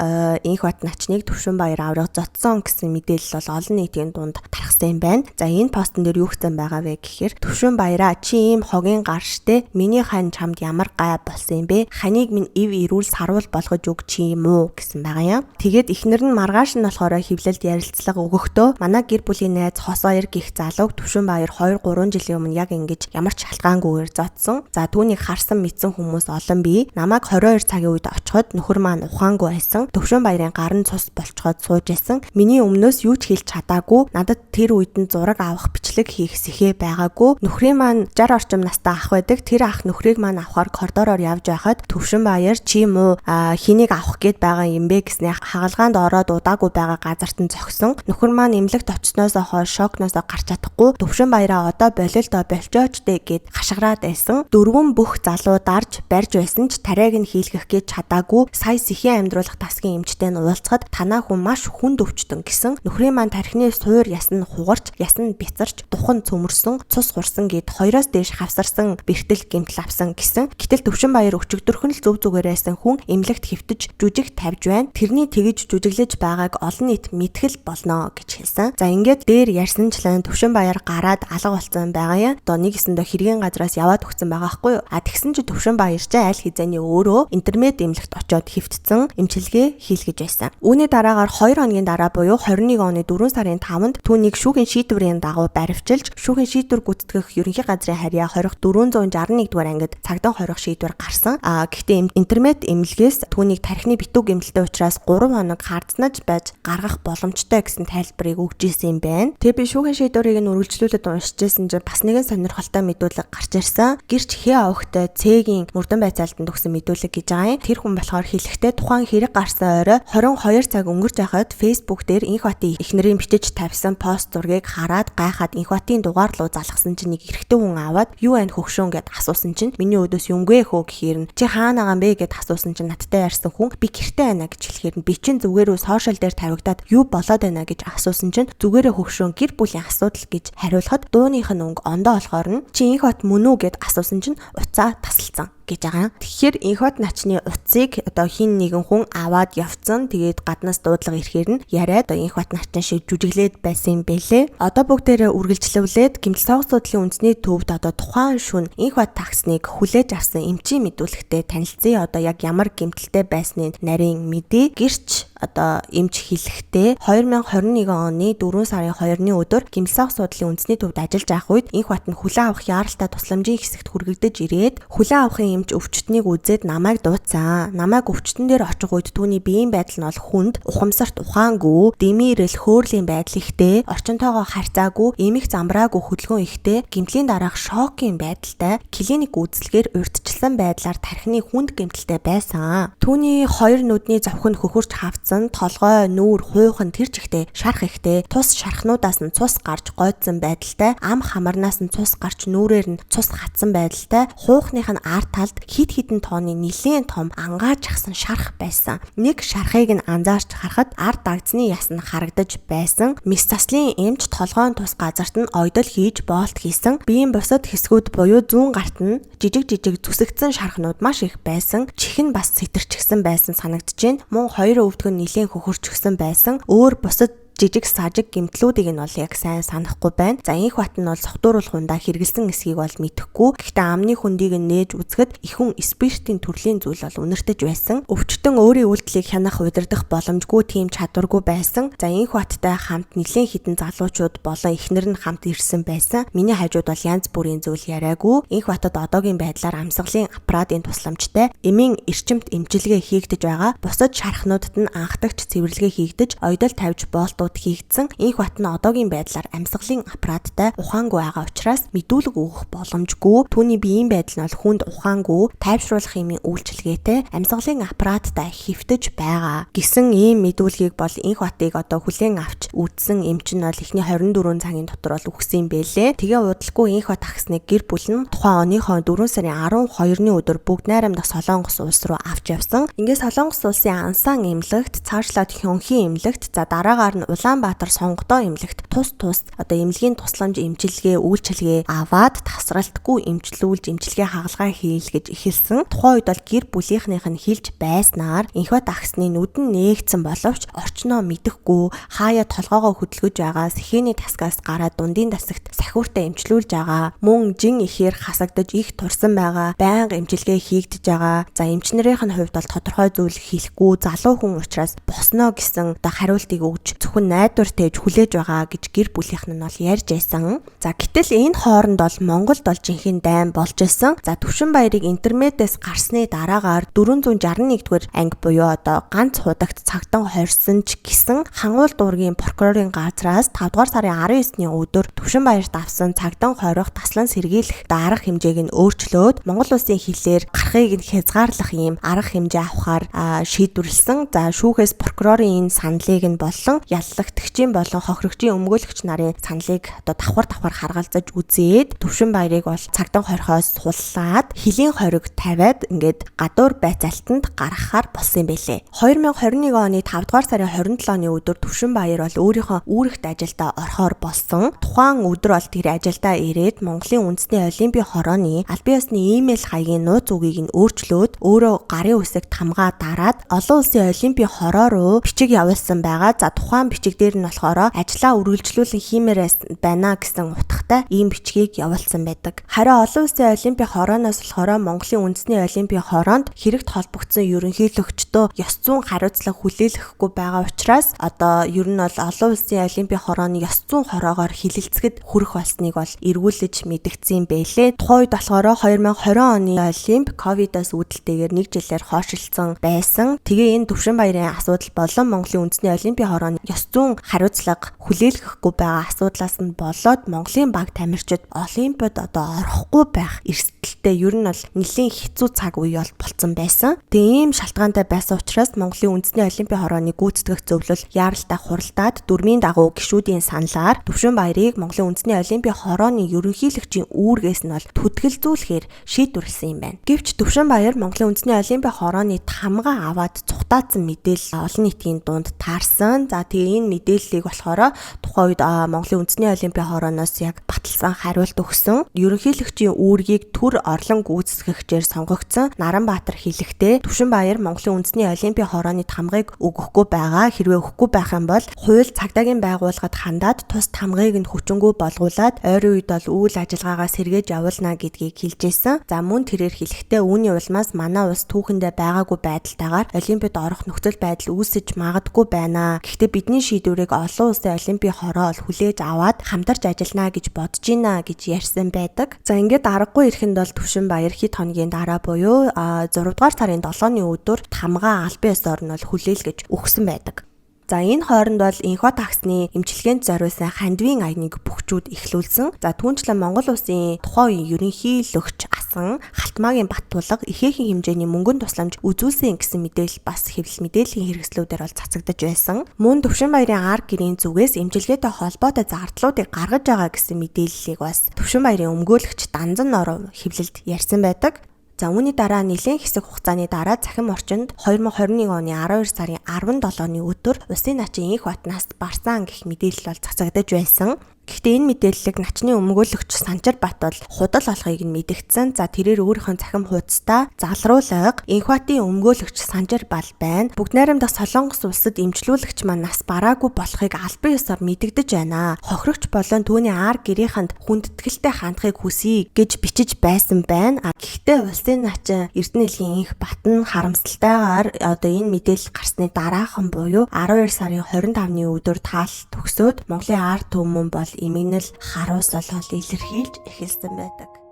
Speaker 1: инхбат начныг Төвшинбаяр авраг зодсон гэсэн мэдээлэл бол олон нийтийн дунд тархсан юм байна. За энэ постн дээр юу гэсэн байгаа вэ гэхээр Төвшинбаяра чи ийм хогийн гар штэ миний хань чамд ямар гай болсон юм бэ? Ханыг минь ив ирүүл сарвал болгож өг чи юм уу гэсэн байгаа юм. Тэгээд эхнэр нь маргааш нь болохоор хөвлөлд ярилцлага өгөхдөө манай гэр бүлийн найз Хосоёр гих залууг Төвшинбаяр 2-3 жилийн өмнө яг ингэж ямар ч шалтгаангүйгээр зодсон. За түүнийг харсан мэдсэн хүмүүс олон бий. Намайг 22 цагийн үед очиход нөхөр маань ухаангүй байсан. Төвшинбаярын гар нь цус болцоход сууж байсан. Миний өмнөөс юу ч хэлж чадаагүй. Надад тэр үед нь зураг авах бичлэг хийх сэхээ байгаагүй. Нөхрийн маань 60 орчим настай ах байдаг. Тэр ах нөхрийг маань авахар коридороор явж байхад Төвшинбаяр чи юм уу хэнийг авах гээд байгаа юм бэ гэснээр хагалгаанд ороод удаагүй байгаа газарт нь зогсон. Нөхөр маань эмнэлэгт очсноос хойш шокноос гарч чадахгүй. Төвшинбаяраа одоо болиолдоо болчооч дээ гэд хашгираад байсан. Дөрвөн бүх залуу дарж барьж байсан ч тариаг нь хийлгэх гэж чадаагүй. Сая сэхийн амьдруулах тасгийн эмчтэй нь уулзахад танаа хүн маш хүнд өвчтөн гэсэн. Нөхрийн маань тархины суур ясн хугарч, ясн бяцарч, духан цөмөрсөн, цус хурсан гэд хоёроос дээш хавсарсан бэртэл гэмтэл авсан гэсэн. Гэтэл Төвшинбаяр өчигдөрхөн л зүг зүгээрээсэн хүн эмнэлэгт хэвтэж жүжиг тавьж байна. Тэрний тэгж жүжиглэж байгааг олон нийт мэдгэл болно гэж хэлсэн. За ингээд дээр ярьсанчлан Төвшинбаяр гараад алга болсон байгаа юм. Одоо нэгэсэндээ хэргийн газраас яваад өгсөн байгаа байхгүй юу? Тэгсэн чи Төвшинбаяр ч аль хэзээний өөрөө интернет эмнэлэгт очиод хэвтцэн эмчилгээ хийлгэж байсан. Үүний дараагаар 2 хоногийн дараа буюу 21 оны 4 сарын 5-нд түүнийг шүүхийн шийдвэрийн дагуу баривчилж шүүхийн шийдвэр гүйцэтгэх ерөнхий газрын харьяа 461 дугаар ангид цагдаа хорих шийдвэр гарсан. Гэхдээ интернет эмнэлгээс түүнийг тархины битүү гэмтэлтэй учраас 3 хоног хардснаж байж гаргах боломжтой гэсэн тайлбарыг өгж ирсэн юм байна. Тэгээ би шүүхийн шийдвэрийг нь үргэлжлүүлээд уншижсэн чинь бас нэгэн сонирхолтой мэдүүлэг гарч ирсэн. Гэрч хээ авахтай цэгийн мөрдөн байцаалтанд өгсөн мэдүүлэг гэж байгаа юм. Тэр хүн болохоор хэлэхдээ тухайн хэрэг гарсан орой 22 цаг өнгөрч байхад Facebook дээр инхбатын эхнэрийн бичиж тавьсан пост зургийг хараад гайхаад инхбатын дугаар руу залгасан чинь нэг эрэгтэй хүн аваад юу байна хөгшөөн гэд асуусан чинь миний өдөөс юмгүй хөө гэхээр нь чи хаана байгаа юм бэ гэд асуусан чинь надтай ярьсан хүн би гэртээ байна гэж хэлэхээр нь би чинь зүгээрөө сошиал дээр тавигдаад юу болоод байна гэж асуусан чинь зүгээрээ хөгшөөн гэр бүлийн асуудал гэж хариулахад дууных нь өнгө ондоо болохоор нь чи инхбат мөн үү гэд асуусан чинь уцаа тасалсан. гэж байгаа. Тэгэхээр Инхот начны утсыг одоо хин нэгэн хүн аваад явцсан. Тэгээд гаднаас дуудлага ирэхээр нь яриад Инхот начин шиг жүжиглээд байсан юм бэлээ. Одоо бүгдээрээ үргэлжлүүлээд гэмтэл цогц судлалын үндэсний төвд одоо тухайн шүн Инхот таксныг хүлээж авсан эмчийн мэдүүлэгтээ танилцъя. Одоо яг ямар гэмтэлтэй байсныг нарийн мэдээ. Гэрч одоо эмч хэлэхдээ 2021 оны 4 сарын 2-ны өдөр гэмтэл цогц судлалын үндэсний төвд ажиллаж байх үед Инхот нь хүлээн авах яаралтай тусламжийн хэсэгт хүргэгдэж ирээд хүлээн авахын эмч өвчтнийг үзээд намайг дуудсан. Намайг өвчтөн дээр очих үед түүний биеийн байдал нь бол хүнд, ухамсарт ухаангүй, дэмирэл хөөрлийн байдал ихтэй, орчинтойгоо харьцаагүй, эмих замбраагүй хөдөлгөөн ихтэй, гэмтлийн дараах шокийн байдалтай, клиник үйлчлэгээр урьдчилсан байдлаар тархины хүнд гэмтэлтэй байсан. Түүний хоёр нүдний завханд хөхөрч хавцсан, толгой, нүүр, хуйхан тэр чигтээ шарах ихтэй, тус шархнуудаас нь цус гарч гойдсон байдалтай, ам хамарнаас нь цус гарч нүүрээр нь цус хатсан байдалтай, хуухных нь ард талд хид хідэн тооны нэлээд том ангааж ахсан шарах байсан. Нэг шарахыг нь анзаарч харахад ард дагдсны яс нь харагдаж байсан. Мис заслын эмч толгойн тус газарт нь ойдол хийж боолт хийсэн. Биеийн бусад хэсгүүд буюу зүүн гарт нь жижиг зүсэгдсэн шархнууд маш их байсан. Чих нь бас сэтэрчихсэн байсан санагдчихээн. Мөн хоёр өвдгөн нэлээд хөхөрчихсөн байсан. Өөр бусад жижиг сажиг гэмтлүүдийг нь бол яг сайн санахгүй байна. За Инхот нь бол согтууруулахундаа хэрэгэлсэн эсхийг бол мэдэхгүй. Гэхдээ амны хөндийг нь нээж үзэхэд ихүн спиртийн төрлийн зүйл бол үнэртэж байсан. Өвчтөн өөрийн үйлдэлийг хянах удирдах боломжгүй тийм чадваргүй байсан. За Инхоттой хамт нэлээд хідэн залуучууд болон эхнэр нь хамт ирсэн байсан. Миний хажууд бол янз бүрийн зүйл яриаггүй. Инхотод одоогийн байдлаар амьсгалын аппаратын тусламжтай эмийн эрчимт эмчилгээ хийгдэж байгаа. Бусад шархнуудад нь анхдагч цэвэрлэгээ хийгдэж, ойдол тавьж боолтууд хийгдсэн. Инхот нь одоогийн байдлаар амьсгалын аппараттай ухаангүй байгаа учраас мэдүүлэг өгөх боломжгүй. Түүний биеийн байдал нь бол хүнд ухаангүй, тайвшруулах хэмээн үйлчилгээтэй амьсгалын аппараттай хэвтэж байгаа гэсэн ийм мэдүүлгийг бол Инхотыг одоо хүлээн авч үзсэн эмч нь бол эхний 24 цагийн дотор бол үхсэн юм бэлээ. Тэгээ удалгүй Инхот ахсныг гэр бүл нь тухайн оныхоо 4 сарын 12-ны өдөр бүгд найрамдах Солонгос улс руу авч явсан. Ингээд Солонгос улсын Ансан эмнэлэгт, цаашлаад Хёнхи эмнэлэгт, за дараагаар нь Улаанбаатар сонгодоо эмнэлэгт тус одоо эмнэлгийн тусламж эмчилгээ үйлчилгээ аваад тасралтгүй эмчлүүлж эмчилгээ хагалгаа хийлгэж эхэлсэн. Тухайн үед бол гэр бүлийнхнийх нь хэлж байснаар Инхот ахсны нүдэн нээгдсэн боловч орчноо мэдэхгүй хаяа толгоогоо хөдөлгөж байгаа сэхээний тасгаас гараад дундын тасагт сахиуртай эмчлүүлж байгаа. Мөн жин ихээр хасагдаж их турсан байгаа. Байнга эмчилгээ хийгдэж байгаа. За эмчнэрийнх нь хувьд бол тодорхой зүйл хэлэхгүй залуу хүн учраас босноо гэсэн одоо хариултыг өгж зөвхөн найдвар тээж хүлээж байгаа гэж гэр бүлийнх нь бол ярьж байсан. За гэтэл энэ хооронд бол Монголд бол жинхэнэ дайн болж исэн. За Төвшинбаярыг интернетээс гарсны дараагаар 461-р анги буюу одоо ганц худагт цагтан хорьсон ч гэсэн хангуул дуургийн прокурорын газраас 5-р сарын 19-ний өдөр Төвшинбаярт авсан цагтан хорих таслан сэргийлэх арга хэмжээг нь өөрчлөөд Монгол улсын хилээр гарахыг нь хязгаарлах юм арга хэмжээ авахар шийдвэрлсэн. За шүүхээс прокурорын энэ саналыг нь болон яллагтагчийн болон хохирогчийн өмгөөлөгч нарын саналыг одоо давхар харгалзаж үзээд Төвшинбаярыг бол цагтан хорихоос суллаад хилийн хориг тавиад ингээд гадуур байцаалтанд гаргахаар болсон юм байлээ. 2021 оны 5-р сарын 27-ны өдөр Төвшинбаяр бол өөрийнхөө үүрэгт ажилдаа орохоор болсон. Тухайн өдөр бол тэр ажилдаа ирээд Монголын үндэсний олимпийн хорооны албан ёсны имэйл хаягийн нууц үгийг нь өөрчлөөд өөрөө гарын үсэгт хамгаа дараад олон улсын олимпийн хороо руу бичиг явуулсан байгаа. За тухайн бичиг дээр нь болохоор ажлаа үргэлжлүүлэн хиймээрээс байна гэсэн утгатай ийм бичгийг явуулсан байдаг. Харин олон улсын олимпийн хорооноос болохоор Монголын үндэсний олимпийн хороонд хэрэгт холбогдсон ерөнхийлөгчдөө ёс зүйн хариуцлага хүлээлгэхгүй байгаа учраас одоо ер нь бол олон улсын олимпийн хорооны ёс зүйн хороогоор хилэлцэхэд хүрэх болсныг бол эргүүлж мэдгдсэн юм байлээ. Тухайн үед болохоор 2020 оны олимп ковидоос үүдэлтэйгээр 1 жилээр хойшилсан байсан. Тэгээ энэ Төвшинбаярын асуудал болон Монголын үндэсний олимпийн хорооны ёс зүйн хариуцлага хүлээлгэхгүй байгаа асуудлаас нь болоод Монголын баг тамирчид олимпиад одоо орохгүй байх эрсдэлтэй ер нь бол нэлийн хэцүү цаг үе болцсон байсан. Тэгээ ийм шалтгаантай байсан учраас Монголын үндэсний олимпийн хорооны гүйцэтгэх зөвлөл яаралтай хуралдаад дүрмийн дагуу гишүүдийн саналаар Төвшинбаярыг Монголын үндэсний олимпийн хорооны ерөнхийлөгчийн үүргээс нь бол төдгөлзүүлэхээр шийдвэрлсэн юм байна. Гэвч Төвшинбаяр Монголын үндэсний олимпийн хорооны тамгаа аваад цухтаацсан мэдээлэл олон нийтийн дунд таарсан. За тэгээ энэ мэдээллийг болохоор тухайн үед Монголын үндэсний олимпийн хорооноос яг баталсан хариулт өгсөн. Ерөнхийлөгчийн үүргийг төр орлон гүйцэтгэгчээр сонгогдсон Наранбаатар хэлэхдээ Төвшинбаяр Монголын үндэсний олимпийн хорооны тамгыг өгөхгүй байгаа. Хэрвээ өгөхгүй байх юм бол хууль цагдаагийн байгууллагад хандаад тус тамгыг нь хүчингүй болгуулад ойрын үед бол үйл ажиллагаагаа сэргээж явуулна гэдгийг хэлжсэн. За мөн тэрээр хэлэхдээ үүний улмаас манай улс түүхэндээ байгаагүй байдалтайгаар олимпиад орох нөхцөл байдал үүсэж магадгүй байна. Гэхдээ бидний шийдвэрийг олон улсын олимпийн хороо ол хүлээж аваад хамтарч ажиллана гэж бодож байна гэж ярьсан байдаг. За ингээд аргагүй ирэхэнд бол Төвшинбаяр хэд хоногийн дараа буюу 6 дугаар сарын 7-ны өдөр тамгаа албан ёсоор нь бол хүлээл гэж өгсөн байдаг. За энэ хооронд бол инхо таксны эмчилгээнд зориулсан хандивын аяныг бүхчүүд эхлүүлсэн. За түүнчлэн Монгол улсын тухайн үеийн ерөнхийлөгч асан Халтмаагийн Баттулга ихээхэн хэмжээний мөнгөнд тусламж үзүүлсэн гэсэн мэдээлэл бас хэвлэл мэдээллийн хэрэгслүүдээр бол цацагдж байсан. Мөн Төвшинбаярын арга гэрийн зүгээс эмчилгээтэй холбоотой зардлуудыг гаргаж байгаа гэсэн мэдээллийг бас Төвшинбаярын өмгөөлөгч Данзан Норов хэвлэлд ярьсан байдаг. За үүний дараа нэлээд хэсэг хугацааны дараа цахим орчинд 2021 оны 12 сарын 17-ны өдөр Улсын начин Инх Батнаас барсан гэх мэдээлэл бол цацагдж байсан. Гэхдээ энэ мэдээллийг начны өмгөөлөгч Санчар Бат бол худал болохыг нь мэдгдсэн. За тэрээр өөрийнхөө цахим хуудастай залруулга Инхбатын өмгөөлөгч Санчар Бал байна. Бүгд найрамдах Солонгос улсад эмчлүүлэгч маань нас бараагүй болохыг албан ёсоор мэдэгдэж байна. Хохирогч болон түүний арга гэрийнхэнд хүндэтгэлтэй хандахыг хүсье гэж бичиж байсан байна. Гэхдээ Улсын начин Эрдэнэлгийн Инх Бат нь харамсалтайгаар одоо энэ мэдээлэл гарсны дараахан буюу 12 сарын 25-ны өдөр таал төгсөөд Монголын ард түмэн бол эмгэнэл харуус болол илэрхийлж эхэлсэн байдаг.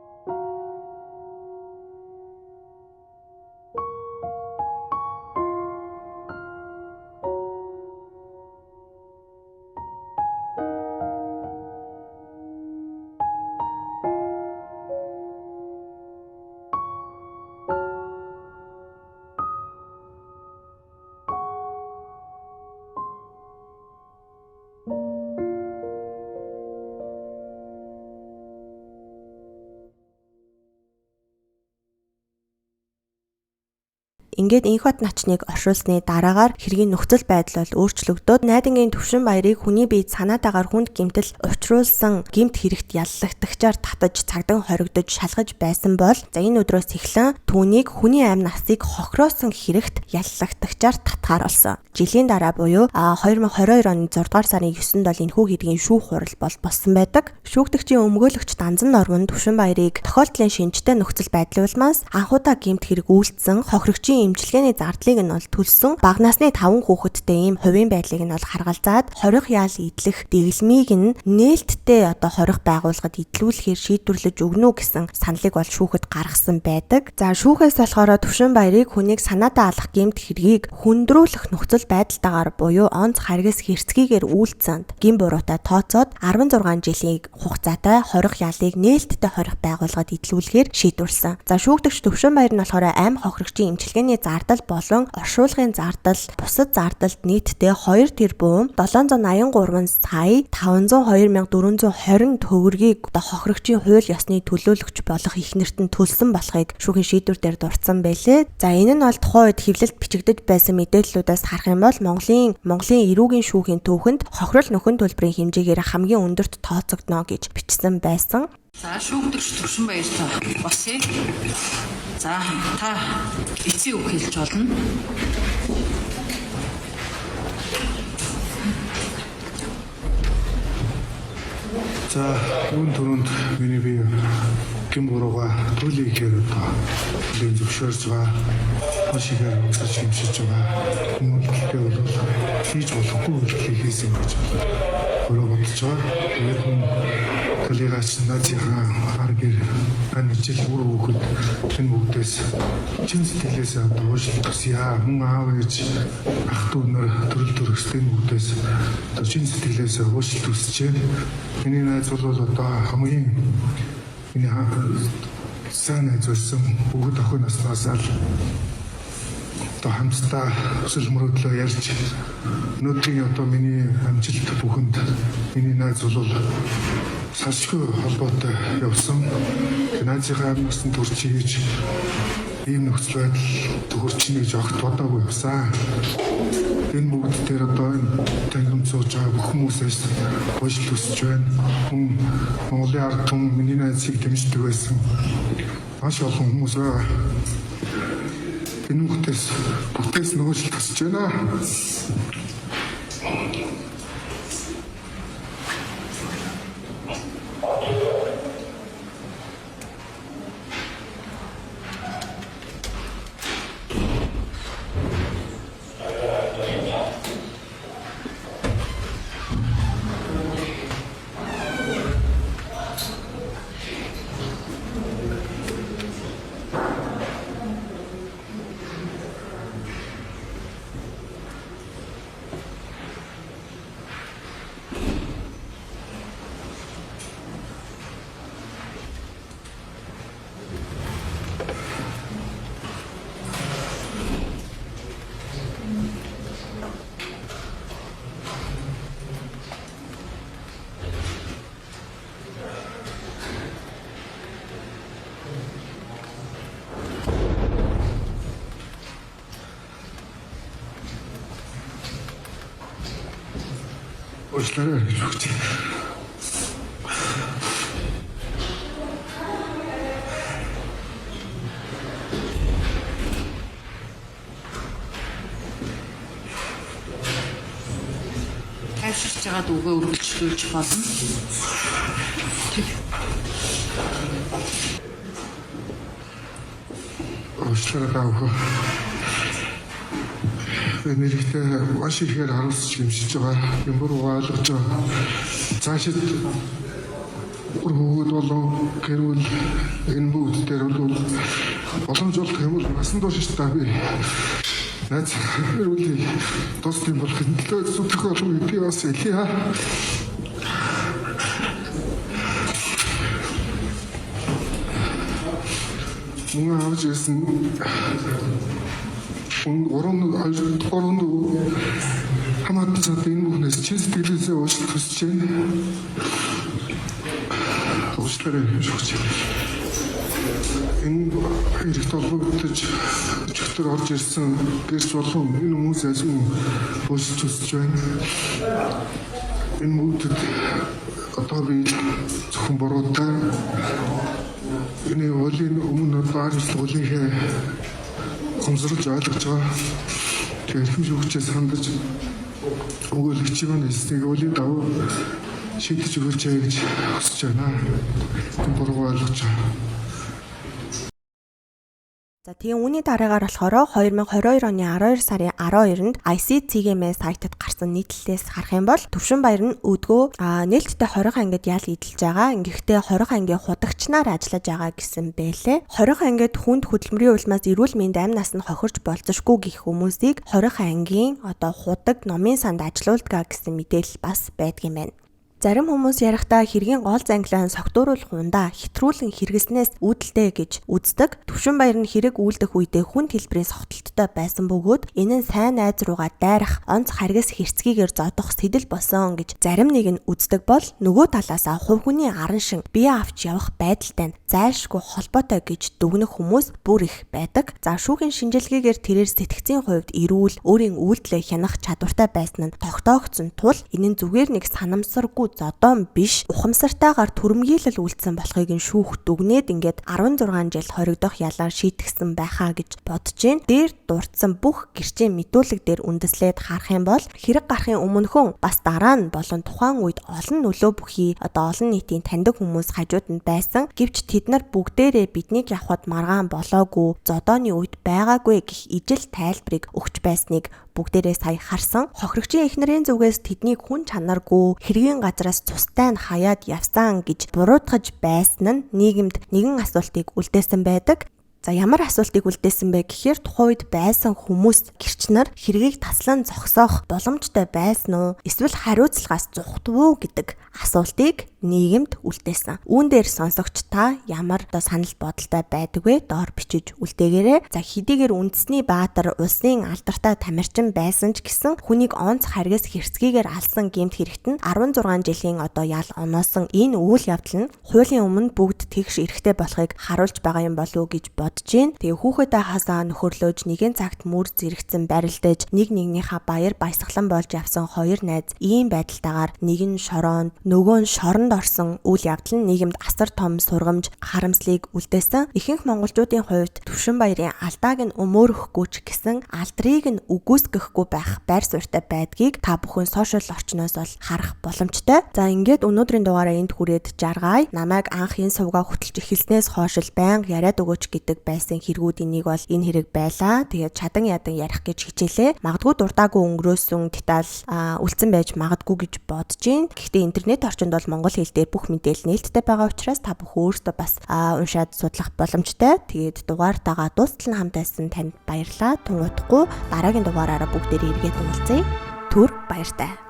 Speaker 1: Ингээд Инхбат начныг оршуулсны дараагаар хэргийн нөхцөл байдал бол өөрчлөгдөөд найдангийн Төвшинбаярыг хүний биед санаатаагаар хүнд гэмтэл учруулсан гэмт хэрэгт яллагдагчаар татаж цагдан хоригдож шалгаж байсан бол за энэ өдрөөс эхлэн түүнийг хүний амь насыг хохироосон хэрэгт яллагдагчаар татгаар болсон. Жилийн дараа буюу 2022 оны 6 дугаар сарын 9-нд бол энэхүү хэргийн шүүх хурал бол болсон байдаг. Шүүгдэгчийн өмгөөлөгч Данзан Норвон Төвшинбаярыг тохиолдлын шинжтэй нөхцөл байдлын улмаас анхудаа гэмт хэрэг үйлдсэн хохирогчийн эмчилгээний зардлыг нь бол төлсөн бага насны 5 хүүхэдтэй ийм хувийн байдлыг нь бол харгалзаад хорих яал идэх дэглэмийг нь нээлттэй одоо хорих байгууллагад идлүүлэхээр шийдвэрлэж өгнө гэсэн саналыг бол шүүхэд гаргасан байдаг. За шүүхээс болохоор Төвшинбаярыг хүнийг санаатаа алах гэмт хэргийг хүндрүүлэх нөхцөл байдалтайгаар буюу онц харгас хэрцгийгээр үйлдсэнд гин буруутай тооцоод 16 жилийн хугацаатай хорих яалыг нээлттэй хорих байгууллагад идлүүлэхээр шийдвэрлсэн. За шүүгдэгч Төвшинбаяр нь болохоор амь хохирогчийн эмчилгээний зардал болон оршуулгын зардал, бусад зардалд нийтдээ 2 тэрбум 783 сая 502,420 төгрөгийг хохирогчийн хууль ёсны төлөөлөгч болох ихнэрт нь төлсөн болохыг шүүхийн шийдвэр дээр дурдсан байлээ. За энэ нь бол тухайн үед хэвлэлд бичигдэж байсан мэдээллүүдээс харах юм бол Монголын эрүүгийн шүүхийн түүхэнд хохирол нөхөн төлбөрийн хэмжээгээр хамгийн өндөрт тооцогдно гэж бичсэн байсан.
Speaker 2: За шүүгдэгч Төвшинбаяртай босъё. За та эцсийн үг хэлж болно.
Speaker 3: За үүн түрүүнд миний бие гин бурууга төлөй ихээр одоо би зөвшөөрж байгаа. Хашигаар өсөж хэмжиж байгаа. Үнэлгээ бол хийж болохгүй үйлдэл хийсэн гэж өөрөө бодож байгаа. Тэгээд коллегач наадийнхаа аргэр анижил үр хүүхэд энэ бүгдээс чин сэтгэлээс одоо уушлах хүсье. Хүн аав ээж ах дүү нар төрөл төрөстэй бүгдээс одоо чин сэтгэлээс уушлах хүсэж байна. Миний найз бол одоо хамгийн миний сайн найз болсон бүгд охин наснаас л одоо хамтдаа өсөл мөрөдлөө ярьж өнөөдрийн одоо миний амжилт бүхэнд миний найз бол салшгүй холбоотой явсан. Найзынхаа амнаас нь төрч хийж ийм нөхцөл байдал төгөрч гэж огт бодоогүй явсан. Энэ бүгд дээр одоо энэ тангим сууж байгаа бүх хүмүүсээс гойж төсөж байна. Хүн Монголын ард түмэн миний найзыг дэмждэг байсан. Маш олон хүмүүс байгаа. Энэ бүтээс нөгөө жил тасж байна. Уучлаарай гэж хүч.
Speaker 2: Тайвширч байгаад үгээ үргэлжлүүлж болно.
Speaker 3: Уучлаарай даавах. Нэрхтээ маш ихээр харуулж хэмжиж байгаа. Юм буруу ойлгож байгаа. Цаашид өргөд болон гэрүүл энэ бүгд дээр бол боломжтой юм бол насан турш та би найз гэрүүлийг тусдын болохын төлөө зүтгэх болов би бас хэлье. Мөн авч ирсэн орон хамаатан цаад энэ бүхнээс чи сэтгэлээсээ уучлалт хүсэж байна. Уучлаарай гэж хүсэж байна. Энэ хэрэгт холбогдож өчигдөр орж ирсэн гэрч болон энэ хүмүүс азин уучлалт хүсэж байна. Энэ бүгдэд одоо би зөвхөн буруутай энэ уулын өмнө баарчлуулынхээ комсорж ойлгож байгаа. Тэгэхээр хэм шүүгчээс хандаж өгөөлөгчийг нь эснийг уулын давуу шийдэж өгөөч гэж хүсэж байна. Буруу ойлгож байгаа.
Speaker 1: За тийм үүний дараагаар болохоор 2022 оны 12 сарын 12-нд ICCGM сайтад гарсан нийтлэлээс харах юм бол Төвшинбаяр нь өдгөө нээлттэй хорих ангид ял идэлж байгаа. Ингэхдээ хорих ангийн худагчнаар ажиллаж байгаа гэсэн бэлээ. Хорих ангид хүнд хөдөлмөрийн улмаас эрүүл мэнд амь нас нь хохирч болзошгүй гэх хүмүүсийг хорих ангийн худаг номын санд ажилуулдаг гэсэн мэдээлэл бас байдгийм байна. Зарим хүмүүс ярихдаа хэргийн гол зангилаан согтууруулах ундаа хэтрүүлэн хэрэгснээс үүдэлтэй гэж үздэг. Төвшинбаяр нь хэрэг үйлдэх үедээ хүнд хэлбэрийн согтолттой байсан бөгөөд энэ нь сайн найз руугаа дайрах, онц харгас хэрцгийгээр зодох сэтэл болсон гэж зарим нэг нь үздэг бол нөгөө талаасаа хувь хүний аран шин бие авч явах байдалтай зайлшгүй холбоотой гэж дүгнэх хүмүүс бүр их байдаг. За шүүхийн шинжилгээгээр тэрээр сэтгцийн хувьд эрүүл, өөрийн үйлдэлээ хянах чадвартай байсан нь тогтоогдсон тул энэ нь зүгээр нэг санамсаргүй зодон биш ухамсартайгаар түрэмгийлэл үйлдсэн болохыг нь шүүх дүгнээд ингээд 16 жил хоригдох ялаар шийтгсэн байхаа гэж бодож гин. Дээр дурдсан бүх гэрчийн мэдүүлэг дээр үндэслээд харах юм бол хэрэг гарахын өмнөхөн бас дараа нь болон тухайн үед олон нөлөө бүхий олон нийтийн таньдаг хүмүүс хажууд нь байсан. Гэвч тэд нар бүгдээрээ биднийг явхад маргаан болоогүй, зодооны үед байгаагүй гэх ижил тайлбарыг өгч байсныг бүгдээрээ сая харсан. Хохирогчийн эхнэрийн зүгээс тэднийг хүн чанаргүй хэргийн газраас цустай нь хаяад явсан гэж буруутгаж байсан нь нийгэмд нэгэн асуултыг үлдээсэн байдаг. За ямар асуултыг үлдээсэн бэ гэхээр тухайн үед байсан хүмүүс гэрч нар хэргийг таслан зогсоох боломжтой байсан уу? Эсвэл хариуцлагаас зухдав уу гэдэг асуултыг нийгэмд үлдээсэн. Үүн дээр сонсогч та ямар санал бодолтой байдаг вэ? Доор бичиж үлдээгээрэй. За хэдийгээр үндэсний баатар улсын алдартай тамирчин байсан ч гэсэн хүнийг онц харгас хэрцгийгээр алсан гэмт хэрэгт нь 16 жилийн одоо ял оноосон энэ үйл явдал нь хуулийн өмнө бүгд тэгш эрэхтэй болохыг харуулж байгаа юм болов уу гэж бодож байна. Тэгээ хүүхэдээ хасаа нөхөрлөөж нэгэн цагт мөр зэрэгцэн барилдаж нэгнийхээ баяр баясгалан болж явсан хоёр найз ийм байдалтайгаар нэг нь шороонд нөгөө нь шоронд орсон үйл явдал нь нийгэмд асар том сургамж харамслыг үлдээсэн. Ихэнх монголчуудын хувьд Төвшинбаярын алдааг нь өмөөрөхгүй ч гэсэн алдрыг нь үгүйсгэхгүй байх байр суурьтай байдгийг та бүхэн сошиал орчноос бол харах боломжтой. За ингээд өнөөдрийн дугаараа энд хүрээд жаргая. Намайг анх энэ сувгаа хөтлж эхэлснээс хойш байнга яриад өгөөч гэдэг байсан хэрэгүүдийн нэг бол энэ хэрэг байлаа. Тэгээд чадан ядан ярих гэж хичээлээ. Магадгүй дуртаагүй өнгөрөөсөн деталь үлдсэн байж магадгүй гэж бодож байна. Гэхдээ интернет орчинд бол монгол хэл дээр бүх мэдээлэл нээлттэй байгаа учраас та бүхэн өөрсдөө бас уншаад судлах боломжтой. Тэгээд дугаартайгаа дуустал нь хамт байсан танд баярлалаа. Тун утгагүй дараагийн дугаараараа бүгдээрээ эргээд уулзъя. Түр баяртай.